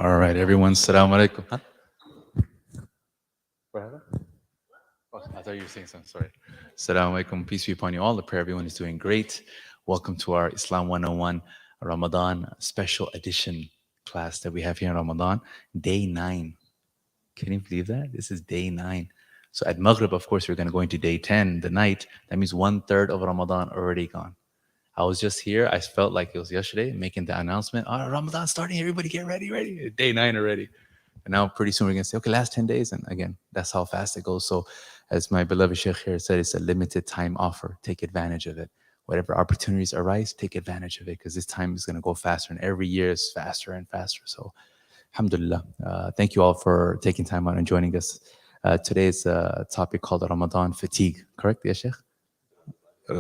All right, everyone. Assalamu alaikum. Huh? What happened? Oh, I thought you were saying something. Sorry. Assalamu alaikum. Peace be upon you all. I pray everyone is doing great. Welcome to our Islam 101 Ramadan special edition class that we have here in Ramadan, day 9. Can you believe that? This is day 9. So at Maghrib, of course, we're going to go into day 10, the night. That means 1/3 of Ramadan already gone. I was just here. I felt like it was yesterday making the announcement. Oh, Ramadan starting. Everybody get ready, ready. Day 9 already. And now pretty soon we're going to say, okay, last 10 days. And again, that's how fast it goes. So as my beloved Shaykh here said, it's a limited time offer. Take advantage of it. Whatever opportunities arise, take advantage of it because this time is going to go faster. And every year is faster and faster. So alhamdulillah. Thank you all for taking time out and joining us. Today's topic called Ramadan Fatigue. Correct, yeah, Shaykh?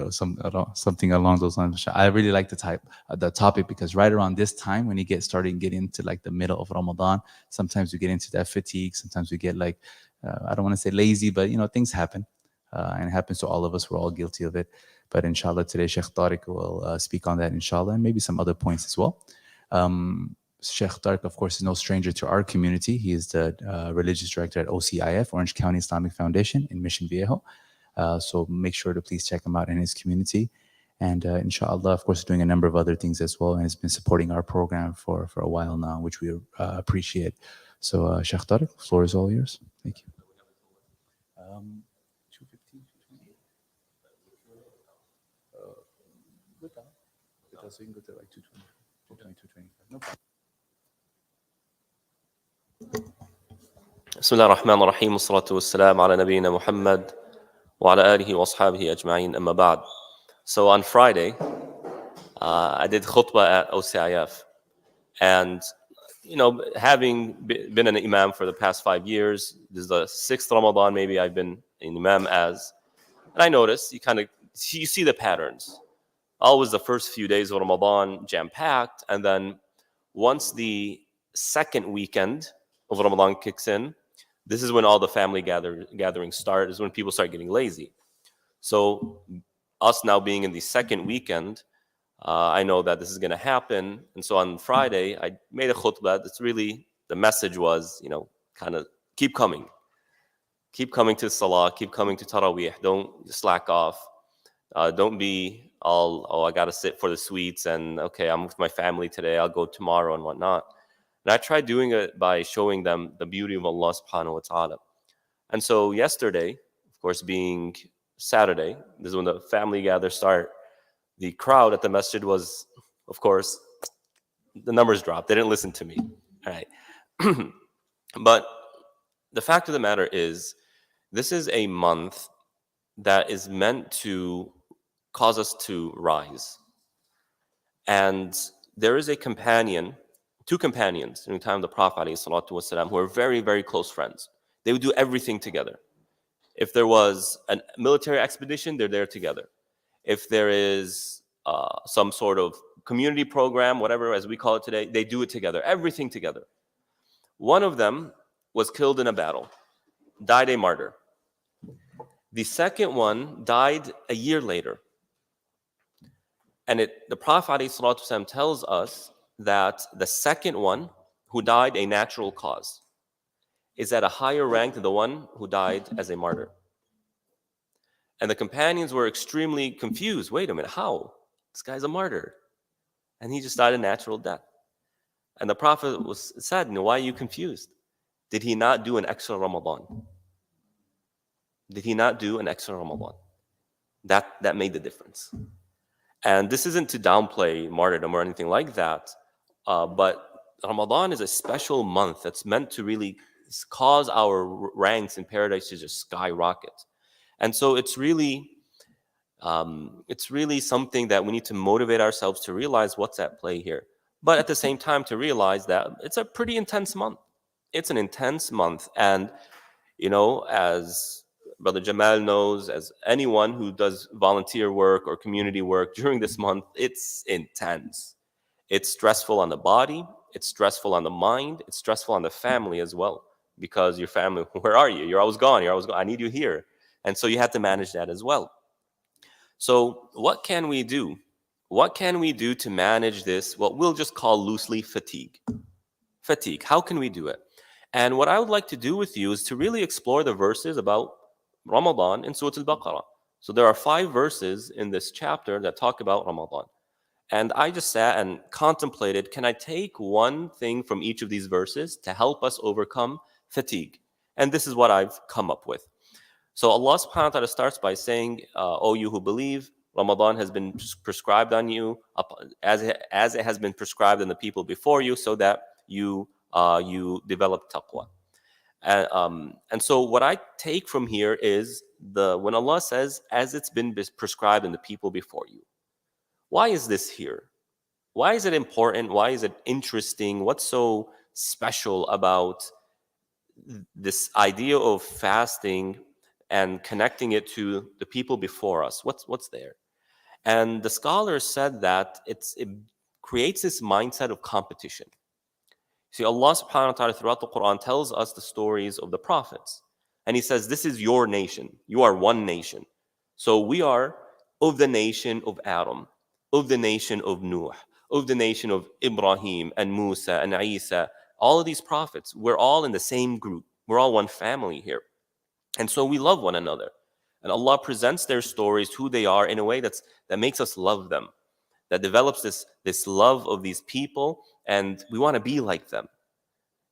Something along those lines. I really like the topic because right around this time when you get into like the middle of Ramadan, sometimes we get into that fatigue. Sometimes we get like I don't want to say lazy, but things happen, and it happens to all of us. We're all guilty of it. But inshallah, today Shaykh Tarik will speak on that, inshallah, and maybe some other points as well. Sheikh Tarik, of course, is no stranger to our community. He is the religious director at OCIF, Orange County Islamic Foundation in Mission Viejo. So make sure to please check him out in his community. And inshallah, of course, doing a number of other things as well. And has been supporting our program for a while now, which we appreciate. So Sheikh Tariq, the floor is all yours. Thank you. 215, 220. So you can go to like 220, 220, 225. No problem. بسم الله الرحمن الرحيم والصلاة والسلام على نبينا محمد وعلى آله وأصحابه أجمعين أما بعد. So on Friday, I did khutbah at OCIF, and having been an imam for the past 5 years, this is the 6th Ramadan maybe I've been an imam as, and I noticed you see the patterns. Always the first few days of Ramadan jam-packed, and then once the second weekend of Ramadan kicks in, this is when all the family gatherings start, is when people start getting lazy. So us now being in the second weekend, I know that this is going to happen. And so on Friday, I made a khutbah. That's really, the message was, kind of keep coming. Keep coming to Salah, keep coming to Taraweeh. Don't slack off. Don't be all, I got to sit for the sweets and, okay, I'm with my family today, I'll go tomorrow and whatnot. And I tried doing it by showing them the beauty of Allah subhanahu wa ta'ala. And so yesterday, of course, being Saturday, this is when the family gathers start, the crowd at the masjid was, of course, the numbers dropped. They didn't listen to me. All right. But the fact of the matter is, this is a month that is meant to cause us to rise. And there is two companions in the time of the Prophet ﷺ, who are very, very close friends. They would do everything together. If there was a military expedition, they're there together. If there is some sort of community program, whatever as we call it today, they do it together, everything together. One of them was killed in a battle, died a martyr. The second one died a year later. And the Prophet ﷺ tells us that the second one, who died a natural cause, is at a higher rank than the one who died as a martyr. And the companions were extremely confused. Wait a minute, how? This guy's a martyr. And he just died a natural death. And the Prophet said, why are you confused? Did he not do an extra Ramadan? Did he not do an extra Ramadan? That made the difference. And this isn't to downplay martyrdom or anything like that, but Ramadan is a special month that's meant to really cause our ranks in paradise to just skyrocket. And so it's really something that we need to motivate ourselves to realize what's at play here. But at the same time, to realize that it's a pretty intense month. It's an intense month. And, as Brother Jamal knows, as anyone who does volunteer work or community work during this month, it's intense. It's stressful on the body. It's stressful on the mind. It's stressful on the family as well. Because your family, where are you? You're always gone. I need you here. And so you have to manage that as well. So what can we do? What can we do to manage this, what we'll just call loosely fatigue? fatigue. How can we do it? And what I would like to do with you is to really explore the verses about Ramadan in Surah Al-Baqarah. So there are 5 verses in this chapter that talk about Ramadan. And I just sat and contemplated, can I take one thing from each of these verses to help us overcome fatigue? And this is what I've come up with. So Allah subhanahu wa ta'ala starts by saying, O you who believe, Ramadan has been prescribed on you as it has been prescribed on the people before you, so that you develop taqwa. And so what I take from here is when Allah says, as it's been prescribed in the people before you. Why is this here? Why is it important? Why is it interesting? What's so special about this idea of fasting and connecting it to the people before us? What's there? And the scholars said that it creates this mindset of competition. See, Allah subhanahu wa ta'ala throughout the Quran tells us the stories of the prophets. And He says, this is your nation. You are one nation. So we are of the nation of Adam, of the nation of Nuh, of the nation of Ibrahim and Musa and Isa. All of these prophets, we're all in the same group. We're all one family here. And so we love one another. And Allah presents their stories, who they are, in a way that makes us love them, that develops this love of these people, and we want to be like them.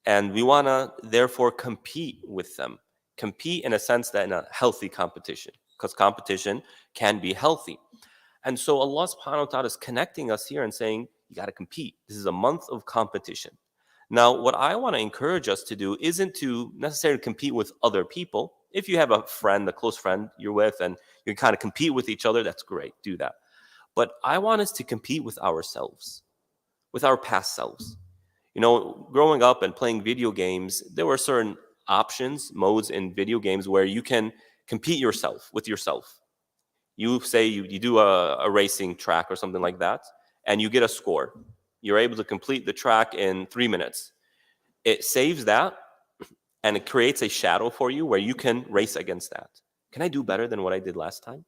And we want to, therefore, compete with them. Compete in a sense that in a healthy competition, because competition can be healthy. And so Allah subhanahu wa ta'ala is connecting us here and saying, you got to compete. This is a month of competition. Now, what I want to encourage us to do isn't to necessarily compete with other people. If you have a friend, a close friend you're with, and you kind of compete with each other, that's great. Do that. But I want us to compete with ourselves, with our past selves. You know, growing up and playing video games, there were certain options, modes in video games where you can compete yourself with yourself. You say you do a racing track or something like that, and you get a score. You're able to complete the track in 3 minutes. It saves that, and it creates a shadow for you where you can race against that. Can I do better than what I did last time?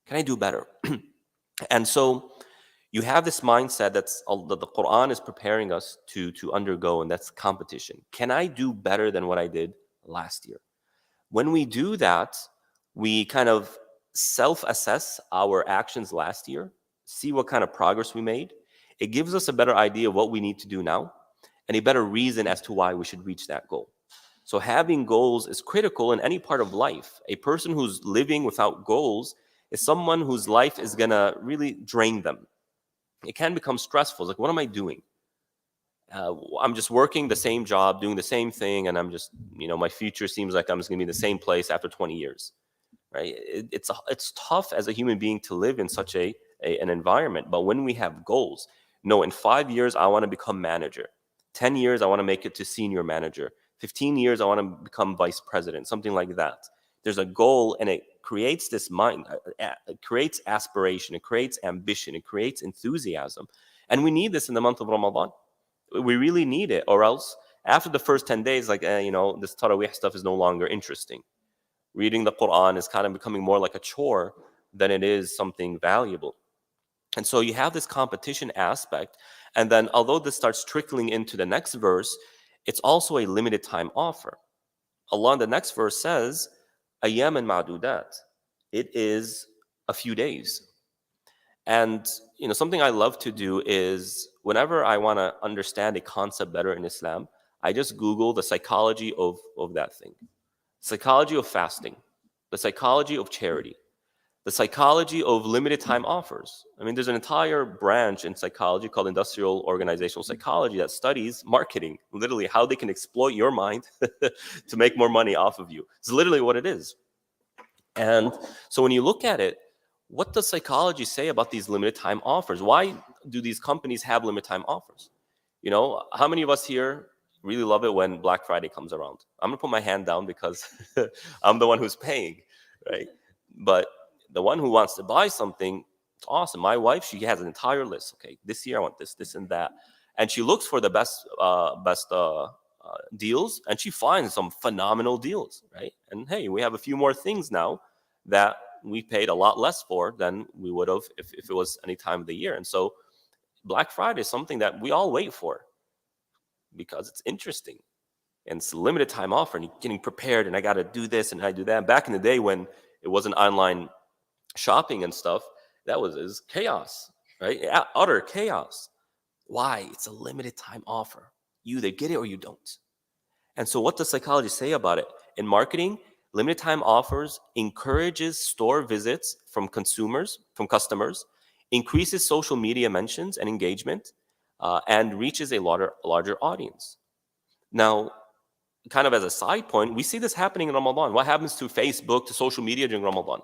Can I do better? And so you have this mindset that the Quran is preparing us to undergo, and that's competition. Can I do better than what I did last year? When we do that, we kind of self-assess our actions last year, see what kind of progress we made. It gives us a better idea of what we need to do now, and a better reason as to why we should reach that goal. So having goals is critical in any part of life. A person who's living without goals is someone whose life is going to really drain them. It can become stressful. It's like, what am I doing? I'm just working the same job, doing the same thing, and I'm just, my future seems like I'm just going to be in the same place after 20 years, right? It's tough as a human being to live in such an environment. But when we have goals, no, in 5 years, I want to become manager. 10 years, I want to make it to senior manager. 15 years, I want to become vice president, something like that. There's a goal, and it creates this mind, it creates aspiration, it creates ambition, it creates enthusiasm. And we need this in the month of Ramadan. We really need it, or else after the first 10 days, like, this Tarawih stuff is no longer interesting. Reading the Quran is kind of becoming more like a chore than it is something valuable. And so you have this competition aspect. And then although this starts trickling into the next verse, it's also a limited time offer. Allah in the next verse says, Ayyam and ma'dudat. It is a few days. And something I love to do is whenever I want to understand a concept better in Islam, I just Google the psychology of that thing. Psychology of fasting, the psychology of charity, the psychology of limited time offers. I mean, there's an entire branch in psychology called industrial organizational psychology that studies marketing, literally how they can exploit your mind to make more money off of you. It's literally what it is. And so when you look at it, what does psychology say about these limited time offers? Why do these companies have limited time offers? How many of us here really love it when Black Friday comes around? I'm gonna put my hand down because I'm the one who's paying, right? But the one who wants to buy something, it's awesome. My wife, she has an entire list. Okay, this year I want this, this, and that, and she looks for the best deals, and she finds some phenomenal deals, right? And hey, we have a few more things now that we paid a lot less for than we would have if it was any time of the year. And so Black Friday is something that we all wait for. because it's interesting and it's a limited time offer and you're getting prepared and I got to do this and I do that. Back in the day when it wasn't online shopping and stuff, that was chaos, right? Utter chaos. Why? It's a limited time offer. You either get it or you don't. And so what does psychology say about it? In marketing, limited time offers encourages store visits from consumers, from customers, increases social media mentions and engagement, and reaches a larger audience. Now, kind of as a side point, we see this happening in Ramadan. What happens to Facebook, to social media during Ramadan?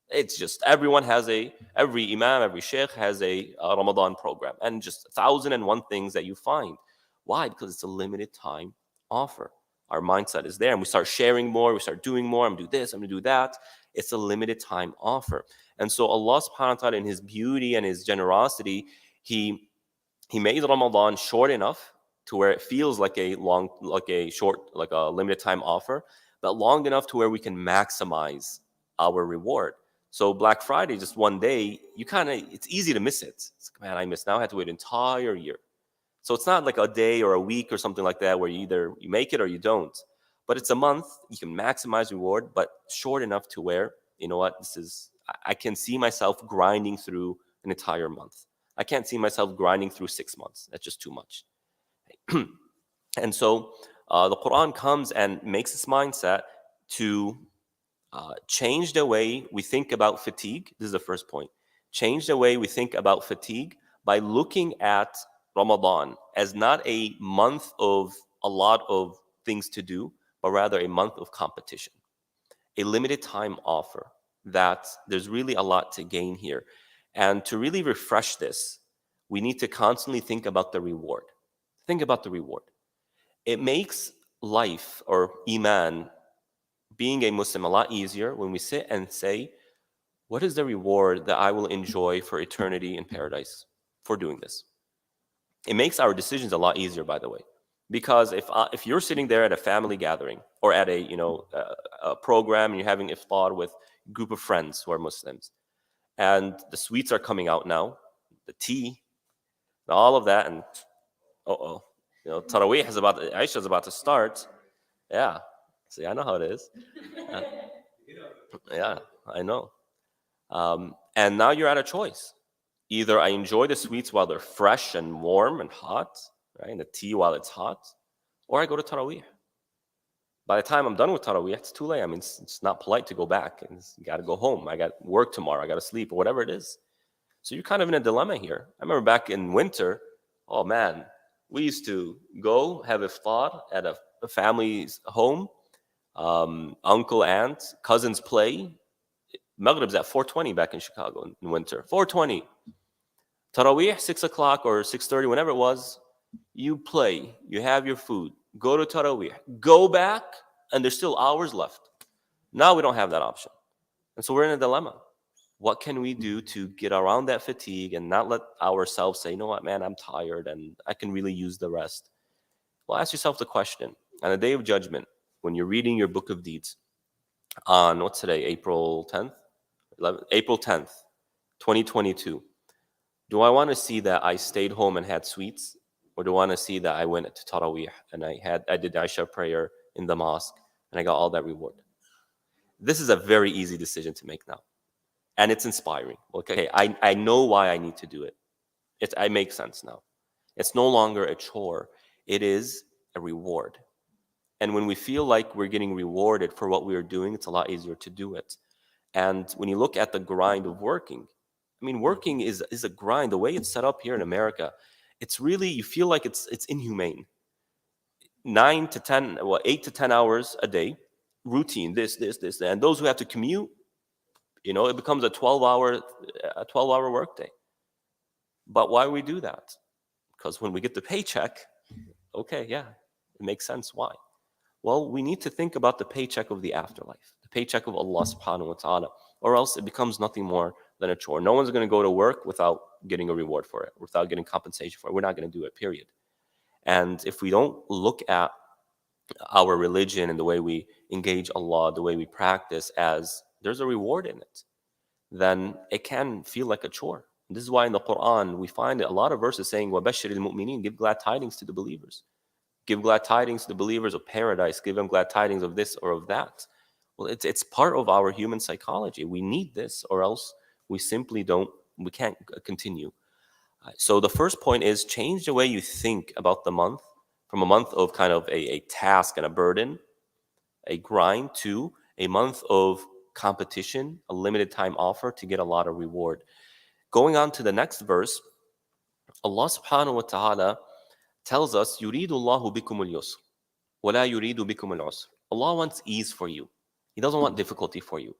It's just every imam, every sheikh has a Ramadan program, and just 1,001 things that you find. Why? Because it's a limited time offer. Our mindset is there, and we start sharing more, we start doing more. I'm gonna do this, I'm gonna do that. It's a limited time offer. And so Allah subhanahu wa ta'ala, in his beauty and his generosity, he he made Ramadan short enough to where it feels like a limited time offer, but long enough to where we can maximize our reward. So Black Friday, just one day, it's easy to miss it. It's like, man, I missed. Now I have to wait an entire year. So it's not like a day or a week or something like that where you make it or you don't. But it's a month. You can maximize reward, but short enough to where, you know what, I can see myself grinding through an entire month. I can't see myself grinding through 6 months. That's just too much. And so the Quran comes and makes this mindset to change the way we think about fatigue. This is the first point. Change the way we think about fatigue by looking at Ramadan as not a month of a lot of things to do, but rather a month of competition, a limited time offer that there's really a lot to gain here. And to really refresh this, we need to constantly think about the reward. Think about the reward. It makes life or Iman, being a Muslim, a lot easier when we sit and say, what is the reward that I will enjoy for eternity in paradise for doing this? It makes our decisions a lot easier, by the way. Because if you're sitting there at a family gathering or at a program and you're having iftar with a group of friends who are Muslims, and the sweets are coming out now, the tea, all of that, and Taraweeh Aisha is about to start. Yeah, see, I know how it is. Uh, yeah, I know. And now you're at a choice. Either I enjoy the sweets while they're fresh and warm and hot, right, and the tea while it's hot, or I go to Taraweeh. By the time I'm done with Taraweeh, it's too late. I mean, it's not polite to go back. You got to go home. I got work tomorrow. I got to sleep, or whatever it is. So you're kind of in a dilemma here. I remember back in winter, oh man, we used to go have iftar at a family's home. Uncle, aunt, cousins play. Maghrib's at 4:20 back in Chicago in winter. 4:20. Taraweeh, 6 o'clock or 6:30, whenever it was, you play, you have your food, go to Taraweeh, go back, and there's still hours left. Now we don't have that option. And so we're in a dilemma. What can we do to get around that fatigue and not let ourselves say, you know what, man, I'm tired and I can really use the rest? Well, ask yourself the question on the day of judgment, when you're reading your book of deeds on, what's today, April 10th? April 10th, 2022. Do I want to see that I stayed home and had sweets? Or do I want to see that I went to Taraweeh and I did Isha prayer in the mosque and I got all that reward? This is a very easy decision to make now. And it's inspiring. Okay, I know why I need to do it. I make sense now. It's no longer a chore. It is a reward. And when we feel like we're getting rewarded for what we are doing, it's a lot easier to do it. And when you look at the grind of working, I mean, working is a grind. The way it's set up here in America, it's really, you feel like it's inhumane. 8 to 10 hours a day, routine, this. And those who have to commute, it becomes a 12-hour workday. But why we do that? Because when we get the paycheck, okay, yeah, it makes sense. Why? Well, we need to think about the paycheck of the afterlife, the paycheck of Allah subhanahu wa ta'ala, or else it becomes nothing more than a chore. No one's going to go to work without getting a reward for it, without getting compensation for it. We're not going to do it, period. And if we don't look at our religion and the way we engage Allah, the way we practice as there's a reward in it, then it can feel like a chore. This is why in the Quran we find a lot of verses saying, وَبَشِّرِ الْمُؤْمِنِينَ, give glad tidings to the believers. Give glad tidings to the believers of paradise. Give them glad tidings of this or of that. Well, it's part of our human psychology. We need this, or else we simply don't. We can't continue. So the first point is change the way you think about the month from a month of kind of a task and a burden, a grind, to a month of competition, a limited time offer to get a lot of reward. Going on to the next verse, Allah subhanahu wa ta'ala tells us, يُرِيدُ اللَّهُ بِكُمُ الْيُسْرَ وَلَا يُرِيدُ بِكُمُ الْعُسْرَ. Allah wants ease for you. He doesn't want difficulty for you.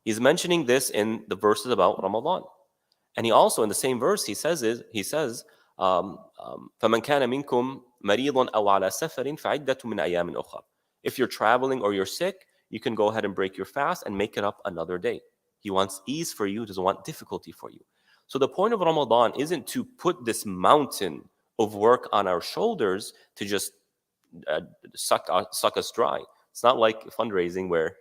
He's mentioning this in the verses about Ramadan. And he also, in the same verse, فَمَنْ كَانَ مِنْكُمْ مَرِيضٌ أَوْ عَلَى سَفَرٍ فَعِدَّةٌ مِنْ أَيَّامٍ أُخَرَ. If you're traveling or you're sick, you can go ahead and break your fast and make it up another day. He wants ease for you, doesn't want difficulty for you. So the point of Ramadan isn't to put this mountain of work on our shoulders to just suck us dry. It's not like fundraising where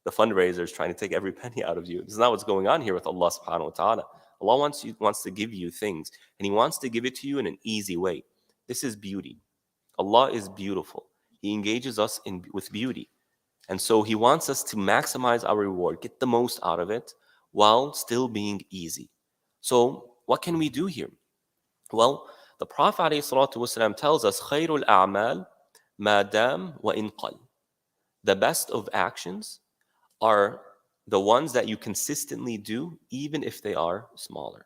the fundraiser is trying to take every penny out of you. This is not what's going on here with Allah subhanahu wa ta'ala. Allah wants to give you things, and He wants to give it to you in an easy way. This is beauty. Allah is beautiful. He engages us with beauty. And so He wants us to maximize our reward, get the most out of it, while still being easy. So what can we do here? Well, the Prophet ﷺ tells us, خَيْرُ الْأَعْمَالِ مَا دَامَ وَإِنْ قَلَّ. The best of actions are the ones that you consistently do, even if they are smaller.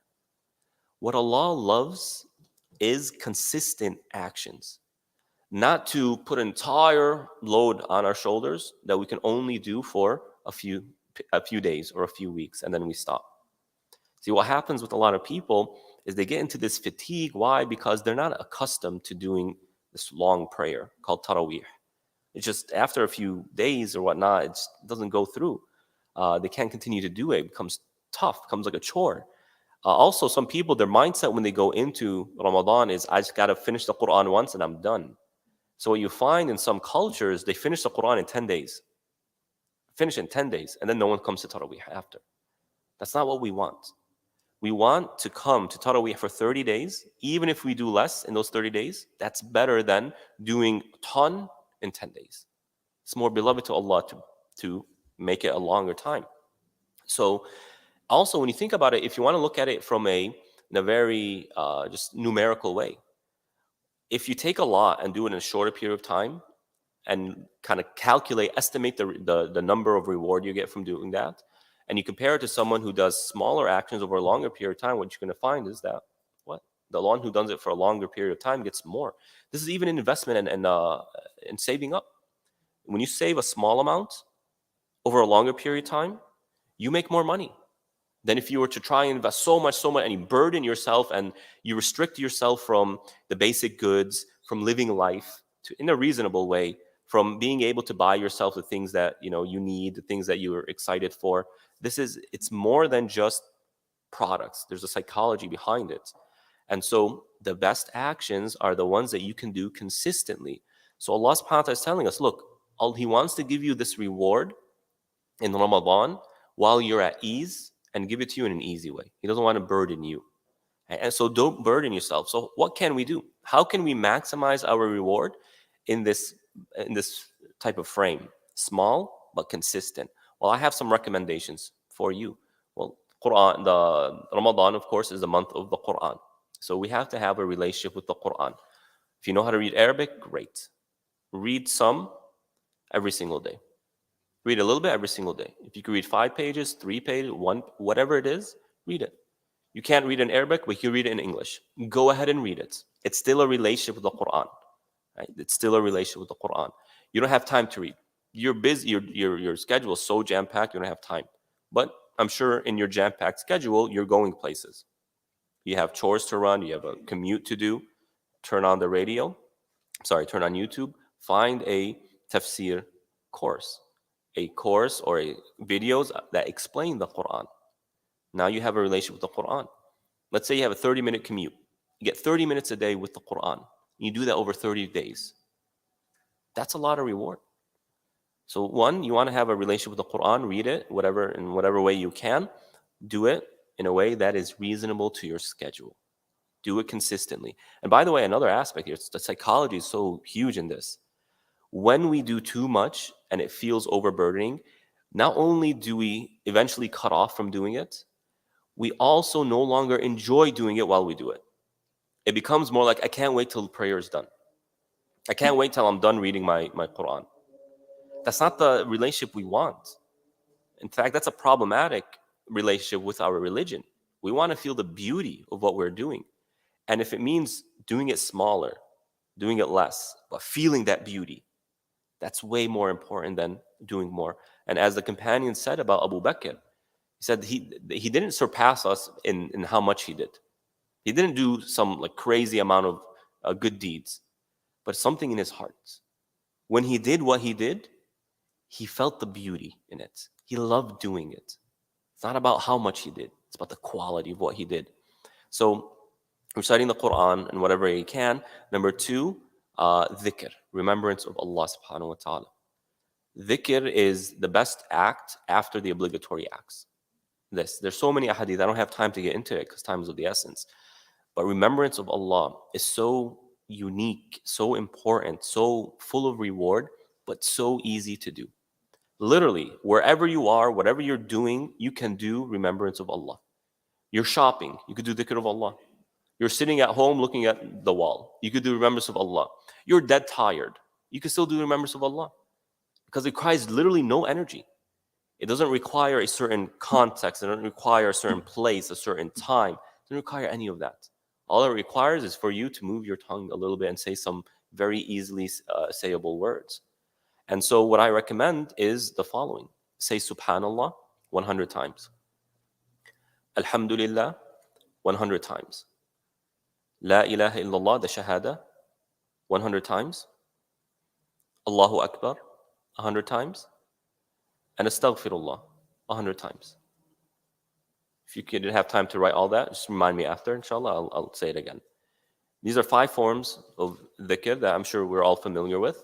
What Allah loves is consistent actions, not to put an entire load on our shoulders that we can only do for a few days or a few weeks, and then we stop. See, what happens with a lot of people is they get into this fatigue. Why? Because they're not accustomed to doing this long prayer called Taraweeh. It's just after a few days or whatnot, it just doesn't go through. They can't continue to do it. It becomes tough, becomes like a chore. Also, some people, their mindset when they go into Ramadan is, I just got to finish the Quran once and I'm done. So what you find in some cultures, they finish the Quran in 10 days. Finish in 10 days, and then no one comes to Taraweeh after. That's not what we want. We want to come to Taraweeh for 30 days. Even if we do less in those 30 days, that's better than doing a ton in 10 days. It's more beloved to Allah to make it a longer time. So also, when you think about it, if you want to look at it from in a very just numerical way, if you take a lot and do it in a shorter period of time and kind of estimate the number of reward you get from doing that, and you compare it to someone who does smaller actions over a longer period of time, what you're going to find is that the one who does it for a longer period of time gets more. This is even an investment and saving up. When you save a small amount over a longer period of time, you make more money than if you were to try and invest so much, and you burden yourself and you restrict yourself from the basic goods, from living life in a reasonable way, from being able to buy yourself the things that you need, the things that you're excited for. It's more than just products. There's a psychology behind it. And so the best actions are the ones that you can do consistently. So Allah subhanahu wa ta'ala is telling us, look, He wants to give you this reward in Ramadan while you're at ease, and give it to you in an easy way. He doesn't want to burden you. And so don't burden yourself. So what can we do? How can we maximize our reward in this type of frame? Small but consistent. Well, I have some recommendations for you. Well, the Ramadan, of course, is the month of the Quran. So we have to have a relationship with the Quran. If you know how to read Arabic, great. Read some every single day. Read a little bit every single day. If you can read 5 pages, 3 pages, 1, whatever it is, read it. You can't read in Arabic, but you read it in English. Go ahead and read it. It's still a relationship with the Quran. Right? It's still a relationship with the Quran. You don't have time to read. You're busy. Your schedule is so jam-packed, you don't have time. But I'm sure in your jam-packed schedule, you're going places. You have chores to run. You have a commute to do. Turn on YouTube. Find a tafsir course. A course or videos that explain the Quran. Now you have a relationship with the Quran. Let's say you have a 30-minute commute. You get 30 minutes a day with the Quran. You do that over 30 days. That's a lot of reward. So one, you want to have a relationship with the Quran, read it, in whatever way you can. Do it in a way that is reasonable to your schedule. Do it consistently. And by the way, another aspect here, the psychology is so huge in this. When we do too much and it feels overburdening, not only do we eventually cut off from doing it, we also no longer enjoy doing it while we do it. It becomes more like, I can't wait till prayer is done. I can't wait till I'm done reading my Quran. That's not the relationship we want. In fact, that's a problematic relationship with our religion. We want to feel the beauty of what we're doing. And if it means doing it smaller, doing it less, but feeling that beauty, that's way more important than doing more. And as the companion said about Abu Bakr, he said he didn't surpass us in how much he did. He didn't do some like crazy amount of good deeds, but something in his heart. When he did what he did, he felt the beauty in it. He loved doing it. It's not about how much he did. It's about the quality of what he did. So reciting the Quran and whatever he can. Number two, dhikr, remembrance of Allah subhanahu wa ta'ala. Dhikr is the best act after the obligatory acts. There's so many ahadith. I don't have time to get into it because time is of the essence. But remembrance of Allah is so unique, so important, so full of reward, but so easy to do. Literally, wherever you are, whatever you're doing, you can do remembrance of Allah. You're shopping, you could do dhikr of Allah. You're sitting at home looking at the wall, you could do remembrance of Allah. You're dead tired, you can still do remembrance of Allah because it requires literally no energy. It doesn't require a certain context, it doesn't require a certain place, a certain time. It doesn't require any of that. All it requires is for you to move your tongue a little bit and say some very easily sayable words. And so what I recommend is the following. Say Subhanallah 100 times. Alhamdulillah 100 times. La ilaha illallah, the Shahada, 100 times. Allahu Akbar, 100 times. And Astaghfirullah, 100 times. If you didn't have time to write all that, just remind me after, inshallah, I'll say it again. These are 5 forms of dhikr that I'm sure we're all familiar with.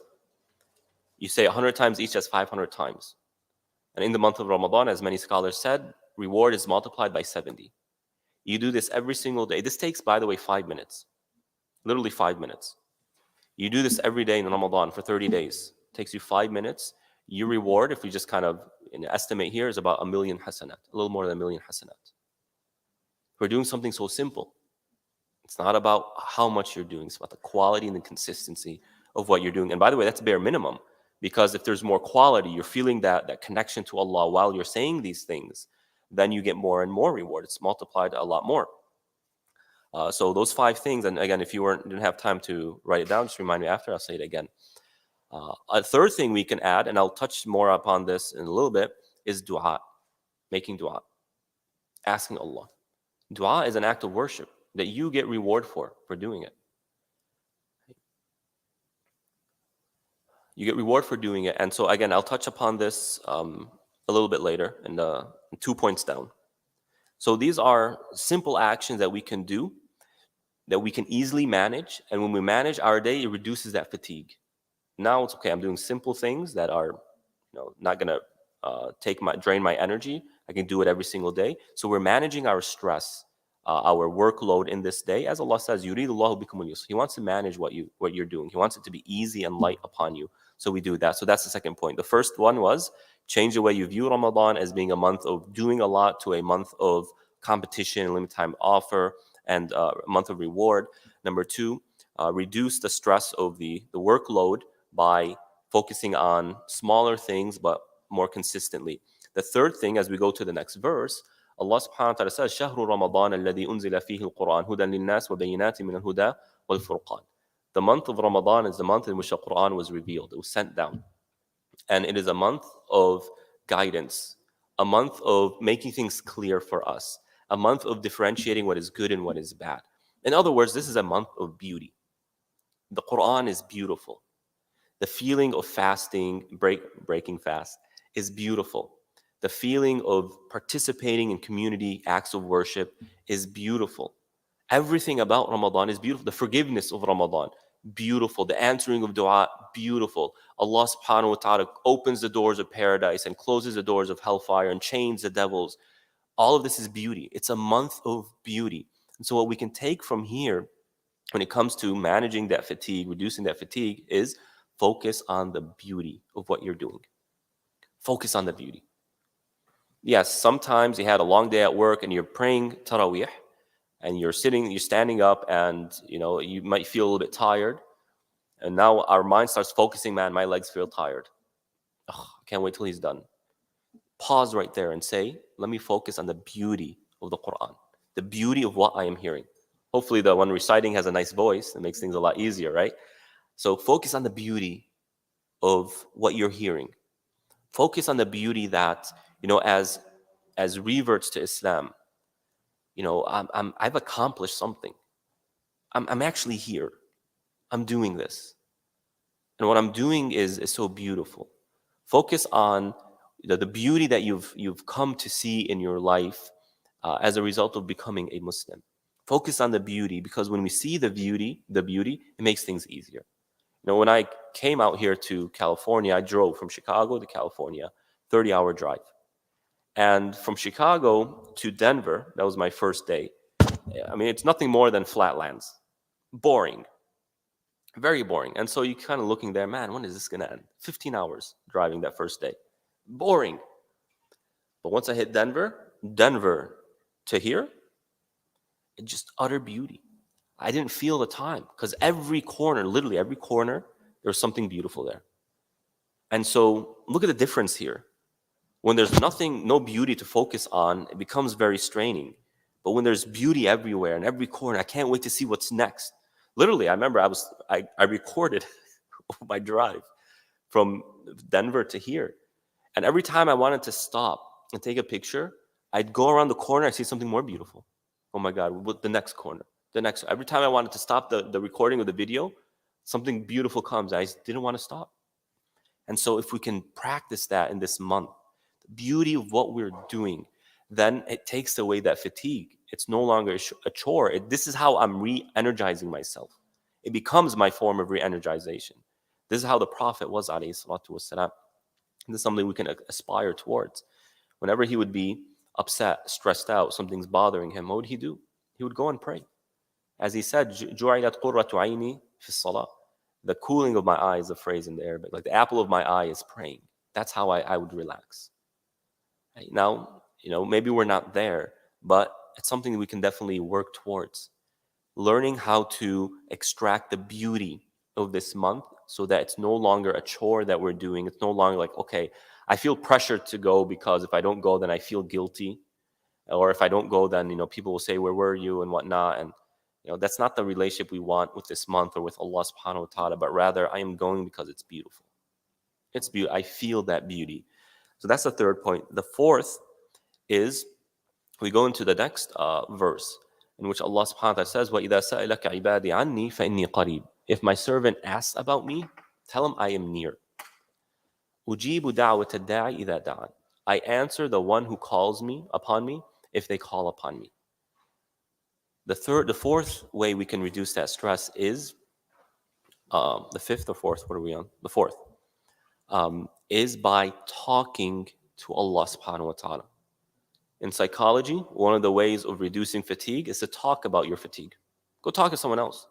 You say 100 times each, that's 500 times. And in the month of Ramadan, as many scholars said, reward is multiplied by 70. You do this every single day. This takes, by the way, 5 minutes. Literally 5 minutes. You do this every day in Ramadan for 30 days. It takes you 5 minutes. Your reward, if we just kind of estimate here, is about 1 million hasanat, a little more than 1 million hasanat. We're doing something so simple. It's not about how much you're doing. It's about the quality and the consistency of what you're doing. And by the way, that's bare minimum. Because if there's more quality, you're feeling that connection to Allah while you're saying these things, then you get more and more reward. It's multiplied a lot more. So those 5 things, and again, if you didn't have time to write it down, just remind me after, I'll say it again. A third thing we can add, and I'll touch more upon this in a little bit, is dua, making dua, asking Allah. Dua is an act of worship that you get reward for doing it. You get reward for doing it. And so again, I'll touch upon this a little bit later in 2 points down. So these are simple actions that we can do, that we can easily manage. And when we manage our day, it reduces that fatigue. Now it's okay, I'm doing simple things that are not going to drain my energy. I can do it every single day. So we're managing our stress, our workload in this day. As Allah says, يُرِيدُ اللَّهُ بِكُمُ الْيُسْرَ. He wants to manage what you're doing. He wants it to be easy and light upon you. So we do that. So that's the second point. The first one was change the way you view Ramadan as being a month of doing a lot to a month of competition, limited time offer, and a month of reward. Number 2, reduce the stress of the workload by focusing on smaller things but more consistently. The third thing, as we go to the next verse, Allah subhanahu wa ta'ala says, شهر رمضان الذي أنزل فيه القرآن هدى للناس وبينات من الهدى والفرقان. The month of Ramadan is the month in which the Quran was revealed. It was sent down. And it is a month of guidance, a month of making things clear for us, a month of differentiating what is good and what is bad. In other words, this is a month of beauty. The Quran is beautiful. The feeling of fasting, breaking fast, is beautiful. The feeling of participating in community acts of worship is beautiful. Everything about Ramadan is beautiful. The forgiveness of Ramadan, beautiful. The answering of dua, beautiful. Allah subhanahu wa ta'ala opens the doors of paradise and closes the doors of hellfire and chains the devils. All of this is beauty. It's a month of beauty, And so what we can take from here when it comes to managing that fatigue, reducing that fatigue, is focus on the beauty of what you're doing. Focus on the beauty. Yes, sometimes you had a long day at work and you're praying Taraweeh and you're standing up, and you might feel a little bit tired. And now our mind starts focusing, man, my legs feel tired. Ugh, I can't wait till he's done. Pause right there and say, let me focus on the beauty of the Quran, the beauty of what I am hearing. Hopefully the one reciting has a nice voice. It makes things a lot easier, right? So focus on the beauty of what you're hearing. Focus on the beauty that, as reverts to Islam, I've accomplished something. I'm actually here. I'm doing this. And what I'm doing is so beautiful. Focus on the beauty that you've come to see in your life as a result of becoming a Muslim. Focus on the beauty, because when we see the beauty, it makes things easier. When I came out here to California, I drove from Chicago to California, 30-hour drive. And from Chicago to Denver, that was my first day. I mean, it's nothing more than flatlands. Boring. Very boring. And so you kind of looking there, man, when is this going to end? 15 hours driving that first day. Boring. But once I hit Denver to here, it just utter beauty. I didn't feel the time, because every corner, literally every corner, there's something beautiful there. And so look at the difference here. When there's no beauty to focus on, it becomes very straining. But when there's beauty everywhere and every corner, I can't wait to see what's next. Literally, I remember I recorded my drive from Denver to here. And every time I wanted to stop and take a picture, I'd go around the corner, I see something more beautiful. Oh my God, what the next corner? Every time I wanted to stop the recording of the video, something beautiful comes. I didn't want to stop. And so if we can practice that in this month, the beauty of what we're doing, then it takes away that fatigue. It's no longer a chore. This is how I'm re-energizing myself. It becomes my form of re-energization. This is how the Prophet was, alayhi salatu wassalam. This is something we can aspire towards. Whenever he would be upset, stressed out, something's bothering him, what would he do? He would go and pray. As he said, جُعِلَتْ قُرَّةُ عَيْنِي فِي الصَّلَاةِ. The cooling of my eye is a phrase in the Arabic. Like the apple of my eye is praying. That's how I would relax. Right? Now, maybe we're not there, but it's something that we can definitely work towards. Learning how to extract the beauty of this month so that it's no longer a chore that we're doing. It's no longer like, okay, I feel pressured to go because if I don't go, then I feel guilty. Or if I don't go, then, people will say, where were you and whatnot. And, that's not the relationship we want with this month or with Allah subhanahu wa ta'ala, but rather I am going because it's beautiful. It's beautiful. I feel that beauty. So that's the third point. The fourth is we go into the next verse in which Allah subhanahu wa ta'ala says, وَإِذَا سَأَلَكَ عِبَادِي عَنِّي فَإِنِّي قَرِيبٌ. If my servant asks about me, tell him I am near. أُجِيبُ دَعْوَةَ الدَّاعِ إِذَا دَعَانِ. I answer the one who calls upon me if they call upon me. The fourth way we can reduce that stress is, the fifth or fourth, what are we on? The fourth, is by talking to Allah subhanahu wa ta'ala. In psychology, one of the ways of reducing fatigue is to talk about your fatigue. Go talk to someone else.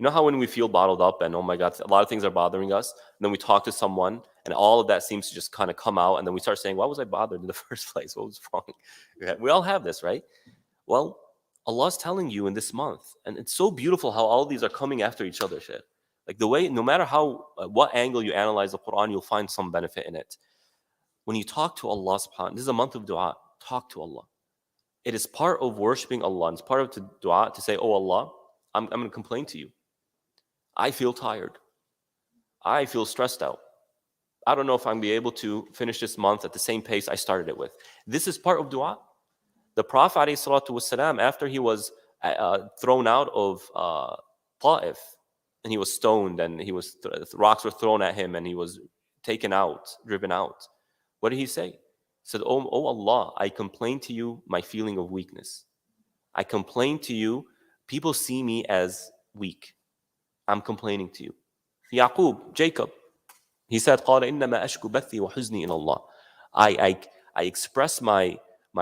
You know how when we feel bottled up and, oh my God, a lot of things are bothering us, and then we talk to someone and all of that seems to just kind of come out, and then we start saying, why was I bothered in the first place? What was wrong? We all have this, right? Well, Allah's telling you in this month, and it's so beautiful how all of these are coming after each other, Shaykh. Like the way, no matter what angle you analyze the Quran, you'll find some benefit in it. When you talk to Allah subhanahu, this is a month of dua, talk to Allah. It is part of worshiping Allah. It's part of the dua to say, oh Allah, I'm going to complain to you. I feel tired. I feel stressed out. I don't know if I'm going to be able to finish this month at the same pace I started it with. This is part of dua. The Prophet ﷺ, after he was thrown out of Ta'if, and he was stoned, and rocks were thrown at him, and he was taken out, driven out. What did he say? He said, oh Allah, I complain to you my feeling of weakness. I complain to you, people see me as weak. I'm complaining to you. Yaqub, Jacob, he said, قال إنما أشكو بثي وحزني إلى الله. I express my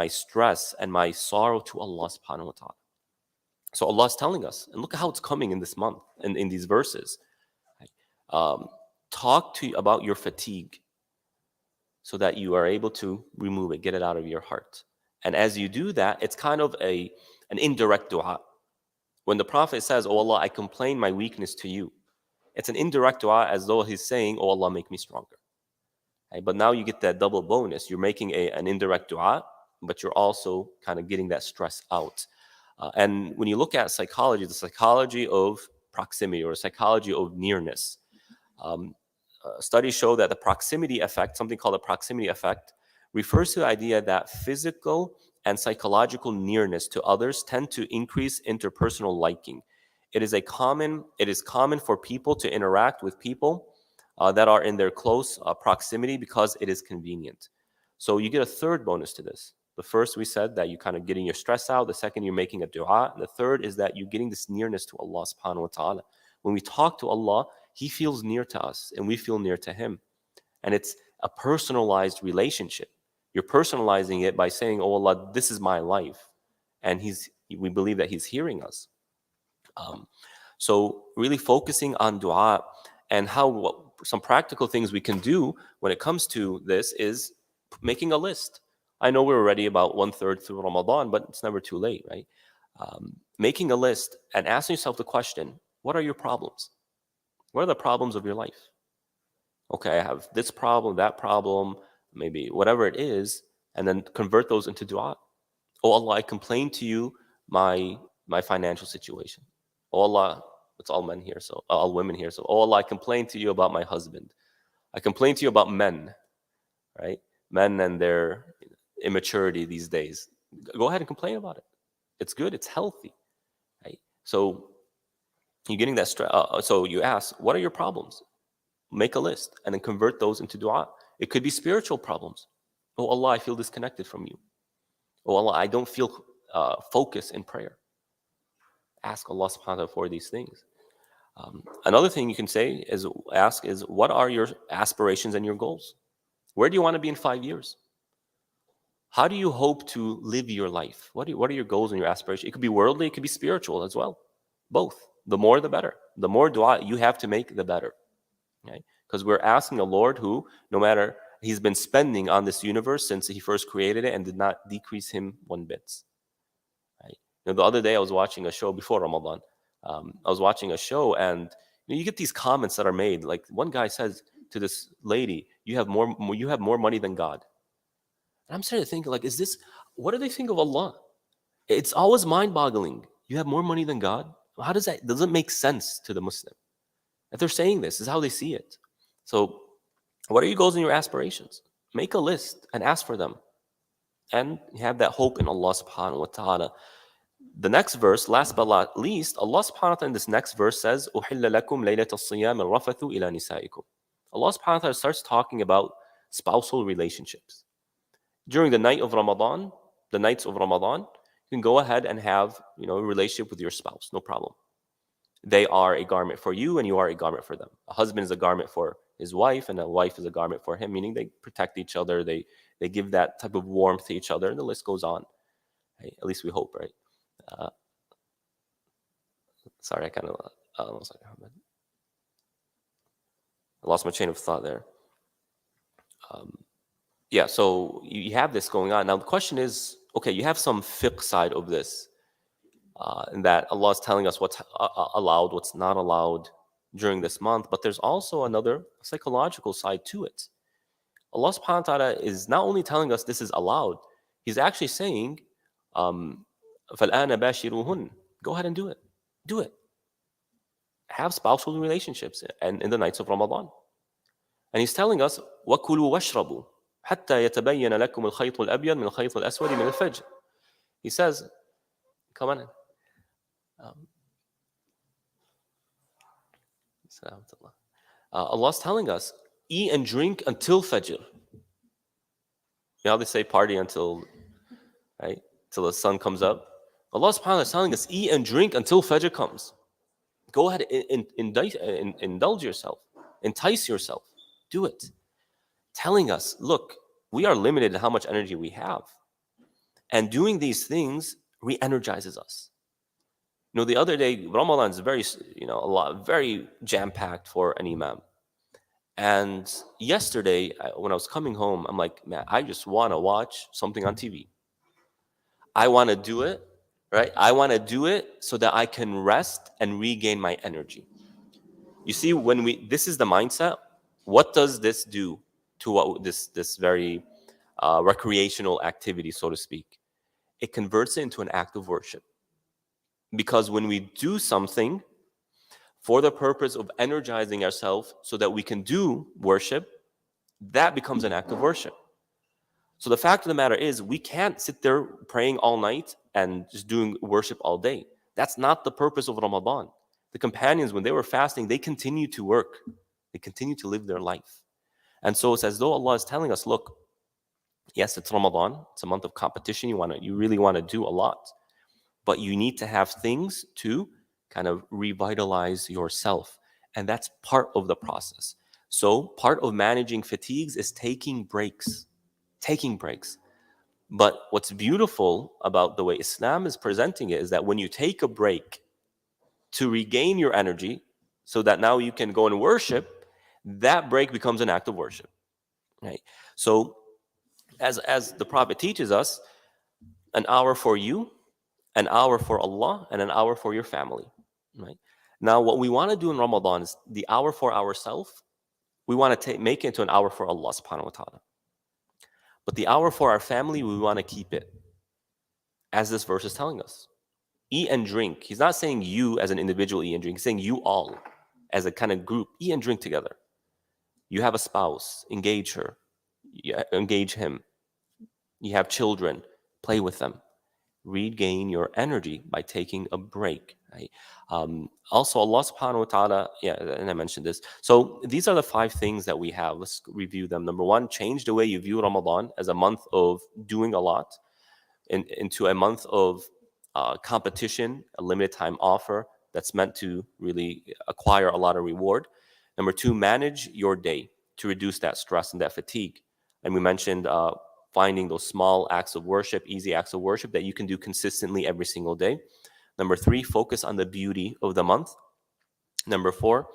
stress and my sorrow to Allah subhanahu wa ta'ala. So Allah is telling us, and look at how it's coming in this month and in these verses. Um, talk to you about your fatigue so that you are able to remove it, get it out of your heart. And as you do that, it's kind of an indirect dua. When the Prophet says, "Oh Allah, I complain my weakness to you," it's an indirect dua as though he's saying, "Oh Allah, make me stronger." Okay? But now you get that double bonus. You're making an indirect dua, but you're also kind of getting that stress out. And when you look at psychology, the psychology of proximity or psychology of nearness, um, studies show that the proximity effect, something called the proximity effect, refers to the idea that physical and psychological nearness to others tend to increase interpersonal liking. It is common for people to interact with people that are in their close proximity because it is convenient. So you get a third bonus to this. The first, we said that you kind of getting your stress out. The second, you're making a dua. And the third is that you're getting this nearness to Allah subhanahu wa ta'ala. When we talk to Allah, He feels near to us and we feel near to Him. And it's a personalized relationship. You're personalizing it by saying, "Oh Allah, this is my life." And we believe that He's hearing us. So really focusing on dua and some practical things we can do when it comes to this is making a list. I know we're already about 1/3 through Ramadan, but it's never too late, right? Making a list and asking yourself the question, what are your problems? What are the problems of your life? Okay, I have this problem, that problem, maybe whatever it is, and then convert those into dua. Oh Allah, I complain to you my financial situation. Oh Allah, it's all men here, so all women here. So, oh Allah, I complain to you about my husband. I complain to you about men, right? Men and their immaturity these days. Go ahead and complain about it. It's good. It's healthy, right? So you're getting that stress. So you ask, what are your problems? Make a list and then convert those into dua. It could be spiritual problems. Oh Allah, I feel disconnected from you. Oh Allah, I don't feel focus in prayer. Ask Allah subhanahu wa ta'ala for these things. Another thing you can say is ask is, what are your aspirations and your goals? Where do you want to be in 5 years? How do you hope to live your life? What are your goals and your aspirations? It could be worldly, it could be spiritual as well. Both. The more, the better. The more dua you have to make, the better. Okay? Because we're asking a Lord who, no matter, He's been spending on this universe since He first created it and did not decrease Him one bit. Right? The other day I was watching a show before Ramadan. I was watching a show, and you get these comments that are made. Like one guy says to this lady, you have more money than God." And I'm starting to think, like, what do they think of Allah? It's always mind-boggling. You have more money than God? How doesn't make sense to the Muslim? If they're saying this is how they see it. So what are your goals and your aspirations? Make a list and ask for them. And have that hope in Allah subhanahu wa ta'ala. The next verse, last but not least, Allah subhanahu wa ta'ala in this next verse says, أُحِلَّ لَكُمْ لَيْلَةَ الصِّيَامِ الرَّفَثُ إِلَى نِسَائِكُمْ. Allah subhanahu wa ta'ala starts talking about spousal relationships. During the nights of Ramadan, you can go ahead and have a relationship with your spouse, no problem. They are a garment for you and you are a garment for them. A husband is a garment for his wife and a wife is a garment for him, meaning they protect each other, they give that type of warmth to each other, and the list goes on. Right? At least we hope, right? Sorry, I kind of I lost my chain of thought there. Yeah, so you have this going on. Now the question is, okay, you have some fiqh side of this, in that Allah is telling us what's allowed, what's not allowed during this month, but there's also another psychological side to it. Allah subhanahu wa ta'ala is not only telling us this is allowed, He's actually saying, فَالْآنَ بَاشِرُوهُنْ. Go ahead and do it. Do it. Have spousal relationships and in the nights of Ramadan. And He's telling us, وَكُلُوا وَاشْرَبُوا حَتَّى يَتَبَيَّنَ لَكُمُ الْخَيْطُ الْأَبْيَضُ مِنَ الْخَيْطِ الْأَسْوَدِ مِنَ الْفَجْرِ. He says, come on in. Allah's telling us, eat and drink until Fajr. You know how they say party until, right, till the sun comes up? Allah subhanahu wa ta'ala is telling us, eat and drink until Fajr comes. Go ahead and indulge yourself, entice yourself, do it. Telling us, look, we are limited in how much energy we have. And doing these things re-energizes us. The other day, Ramadan is very, a lot, very jam packed for an imam. And yesterday, when I was coming home, I'm like, man, I just want to watch something on TV. I want to do it, right? I want to do it so that I can rest and regain my energy. You see, this is the mindset. What does this do to what this very recreational activity, so to speak? It converts it into an act of worship. Because when we do something for the purpose of energizing ourselves so that we can do worship, that becomes an act of worship. So the fact of the matter is, we can't sit there praying all night and just doing worship all day. That's not the purpose of Ramadan. The companions, when they were fasting, they continued to work. They continued to live their life. And so it's as though Allah is telling us, look, yes, it's Ramadan. It's a month of competition. You really want to do a lot. But you need to have things to kind of revitalize yourself. And that's part of the process. So part of managing fatigues is taking breaks. But what's beautiful about the way Islam is presenting it is that when you take a break to regain your energy so that now you can go and worship, that break becomes an act of worship. Right? So as the Prophet teaches us, an hour for you, an hour for Allah, and an hour for your family. Right? Now, what we want to do in Ramadan is the hour for ourselves, we want to make it into an hour for Allah subhanahu wa ta'ala. But the hour for our family, we want to keep it, as this verse is telling us. Eat and drink. He's not saying you as an individual eat and drink. He's saying you all, as a kind of group, eat and drink together. You have a spouse, engage her. Engage him. You have children, play with them. Regain your energy by taking a break. Right? Also, Allah subhanahu wa ta'ala, and I mentioned this. So these are the 5 things that we have. Let's review them. Number 1, change the way you view Ramadan as a month of doing a lot into a month of competition, a limited time offer that's meant to really acquire a lot of reward. Number 2, manage your day to reduce that stress and that fatigue. And we mentioned finding those small acts of worship, easy acts of worship that you can do consistently every single day. Number 3, focus on the beauty of the month. Number 4,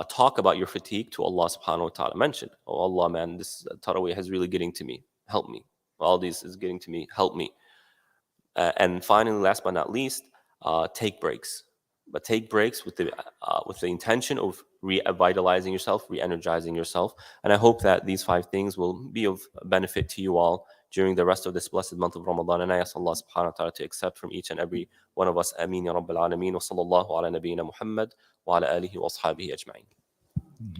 talk about your fatigue to Allah subhanahu wa ta'ala. Mention, oh Allah, man, this Taraweeh is really getting to me. Help me. All these is getting to me. Help me. And finally, last but not least, take breaks. But take breaks with the intention of revitalizing yourself, re-energizing yourself. And I hope that these 5 things will be of benefit to you all during the rest of this blessed month of Ramadan. And I ask Allah subhanahu wa ta'ala to accept from each and every one of us. Ameen ya Rabbil Alameen. Wa sallallahu ala nabiyyina Muhammad wa ala alihi wa ashabihi ajma'in.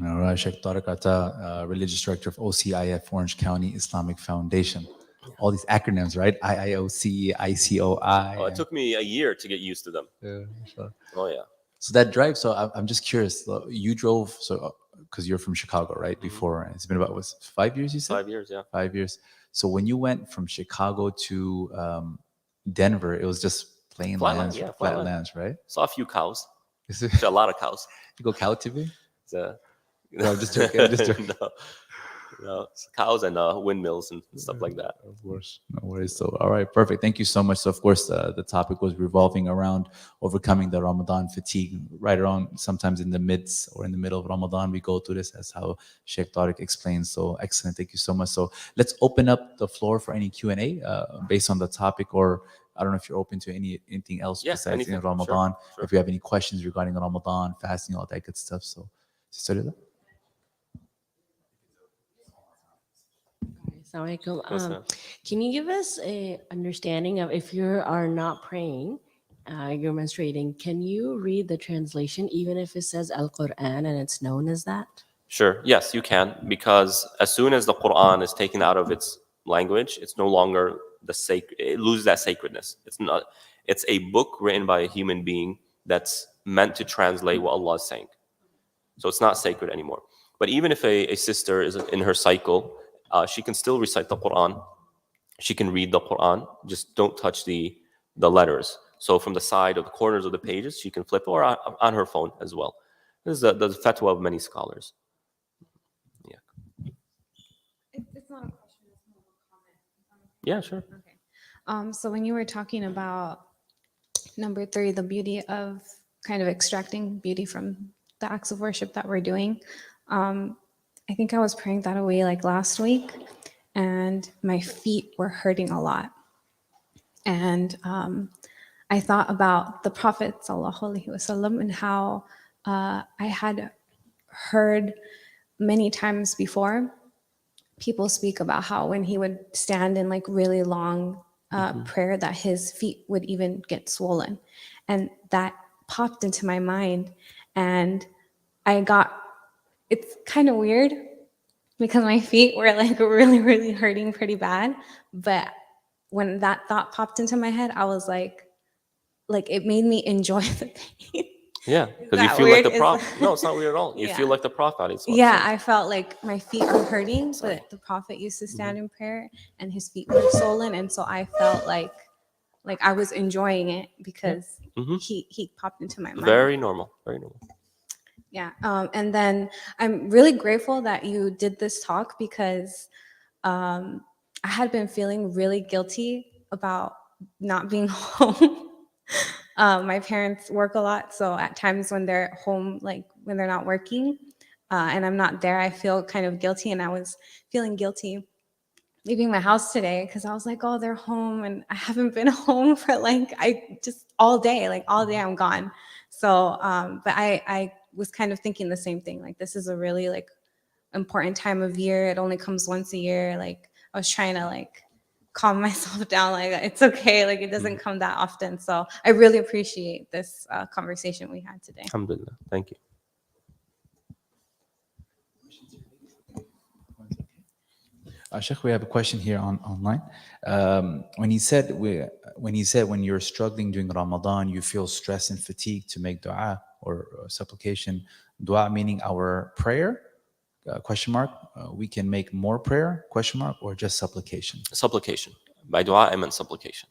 All right, Sheikh Tarik Atta, Religious Director of OCIF Orange County Islamic Foundation. All these acronyms, right? IIOC, ICOI. Oh, it took me a year to get used to them. Yeah, sure. Oh, yeah. So that drive. So I'm just curious. You drove, so because you're from Chicago, right? Before it's been about 5 years. You said 5 years, yeah. 5 years. So when you went from Chicago to Denver, it was just plain lands, flat lands, right? Saw a few cows. A lot of cows. You go cow tipping? No, I'm just joking. No, cows and windmills and stuff like that. Of course, no worries. So, all right, perfect. Thank you so much. So, of course, the topic was revolving around overcoming the Ramadan fatigue. Right around sometimes in the midst or in the middle of Ramadan, we go through this, as how Sheikh Tarik explains. So, excellent. Thank you so much. So, let's open up the floor for any Q&A based on the topic, or I don't know if you're open to anything else besides in Ramadan. Sure. If you have any questions regarding Ramadan, fasting, all that good stuff. So, Sister Lila? Can you give us an understanding of, if you are not praying, you're menstruating, can you read the translation even if it says Al-Quran and it's known as that? Sure, yes, you can, because as soon as the Quran is taken out of its language, it's no longer it loses that sacredness. It's a book written by a human being that's meant to translate what Allah is saying. So it's not sacred anymore. But even if a sister is in her cycle, she can still recite the Quran. She can read the Quran. Just don't touch the letters. So from the side of the corners of the pages, she can flip, or on her phone as well. This is the fatwa of many scholars. Yeah. It's not a question. It's more of a comment. Yeah, sure. Okay. So when you were talking about Number three, the beauty of kind of extracting beauty from the acts of worship that we're doing. I think I was praying that away like last week, and my feet were hurting a lot. And I thought about the Prophet sallallahu alaihi wasallam and how I had heard many times before people speak about how when he would stand in like really long prayer that his feet would even get swollen, and that popped into my mind. And it's kind of weird because my feet were like really hurting pretty bad, but when that thought popped into my head, I was like it made me enjoy the pain. Yeah, because you that feel like weird? the Is Prophet. that- No, it's not weird at all. You Yeah. feel like the Prophet. Yeah, I felt like my feet were hurting, Sorry. but the Prophet used to stand in prayer and his feet were swollen, and so I felt like I was enjoying it because Mhm. he popped into my mind. Very normal. Very normal. Yeah, and then I'm really grateful that you did this talk because I had been feeling really guilty about not being home. My parents work a lot, so at times when they're home, like when they're not working, and I'm not there, I feel kind of guilty, and I was feeling guilty leaving my house today because I was like, oh, they're home, and I haven't been home for all day, I'm gone. So, but I was kind of thinking the same thing, like this is a really like important time of year. It only comes once a year. Like I was trying to like calm myself down, like it's okay, like it doesn't come that often. So I really appreciate this conversation we had today. Alhamdulillah. Thank you. Sheikh, we have a question here online. When he said when you're struggling during Ramadan, you feel stress and fatigue to make dua or supplication. Dua meaning our prayer? Question mark. We can make more prayer? Question mark, or just supplication? Supplication. By dua, I meant supplication.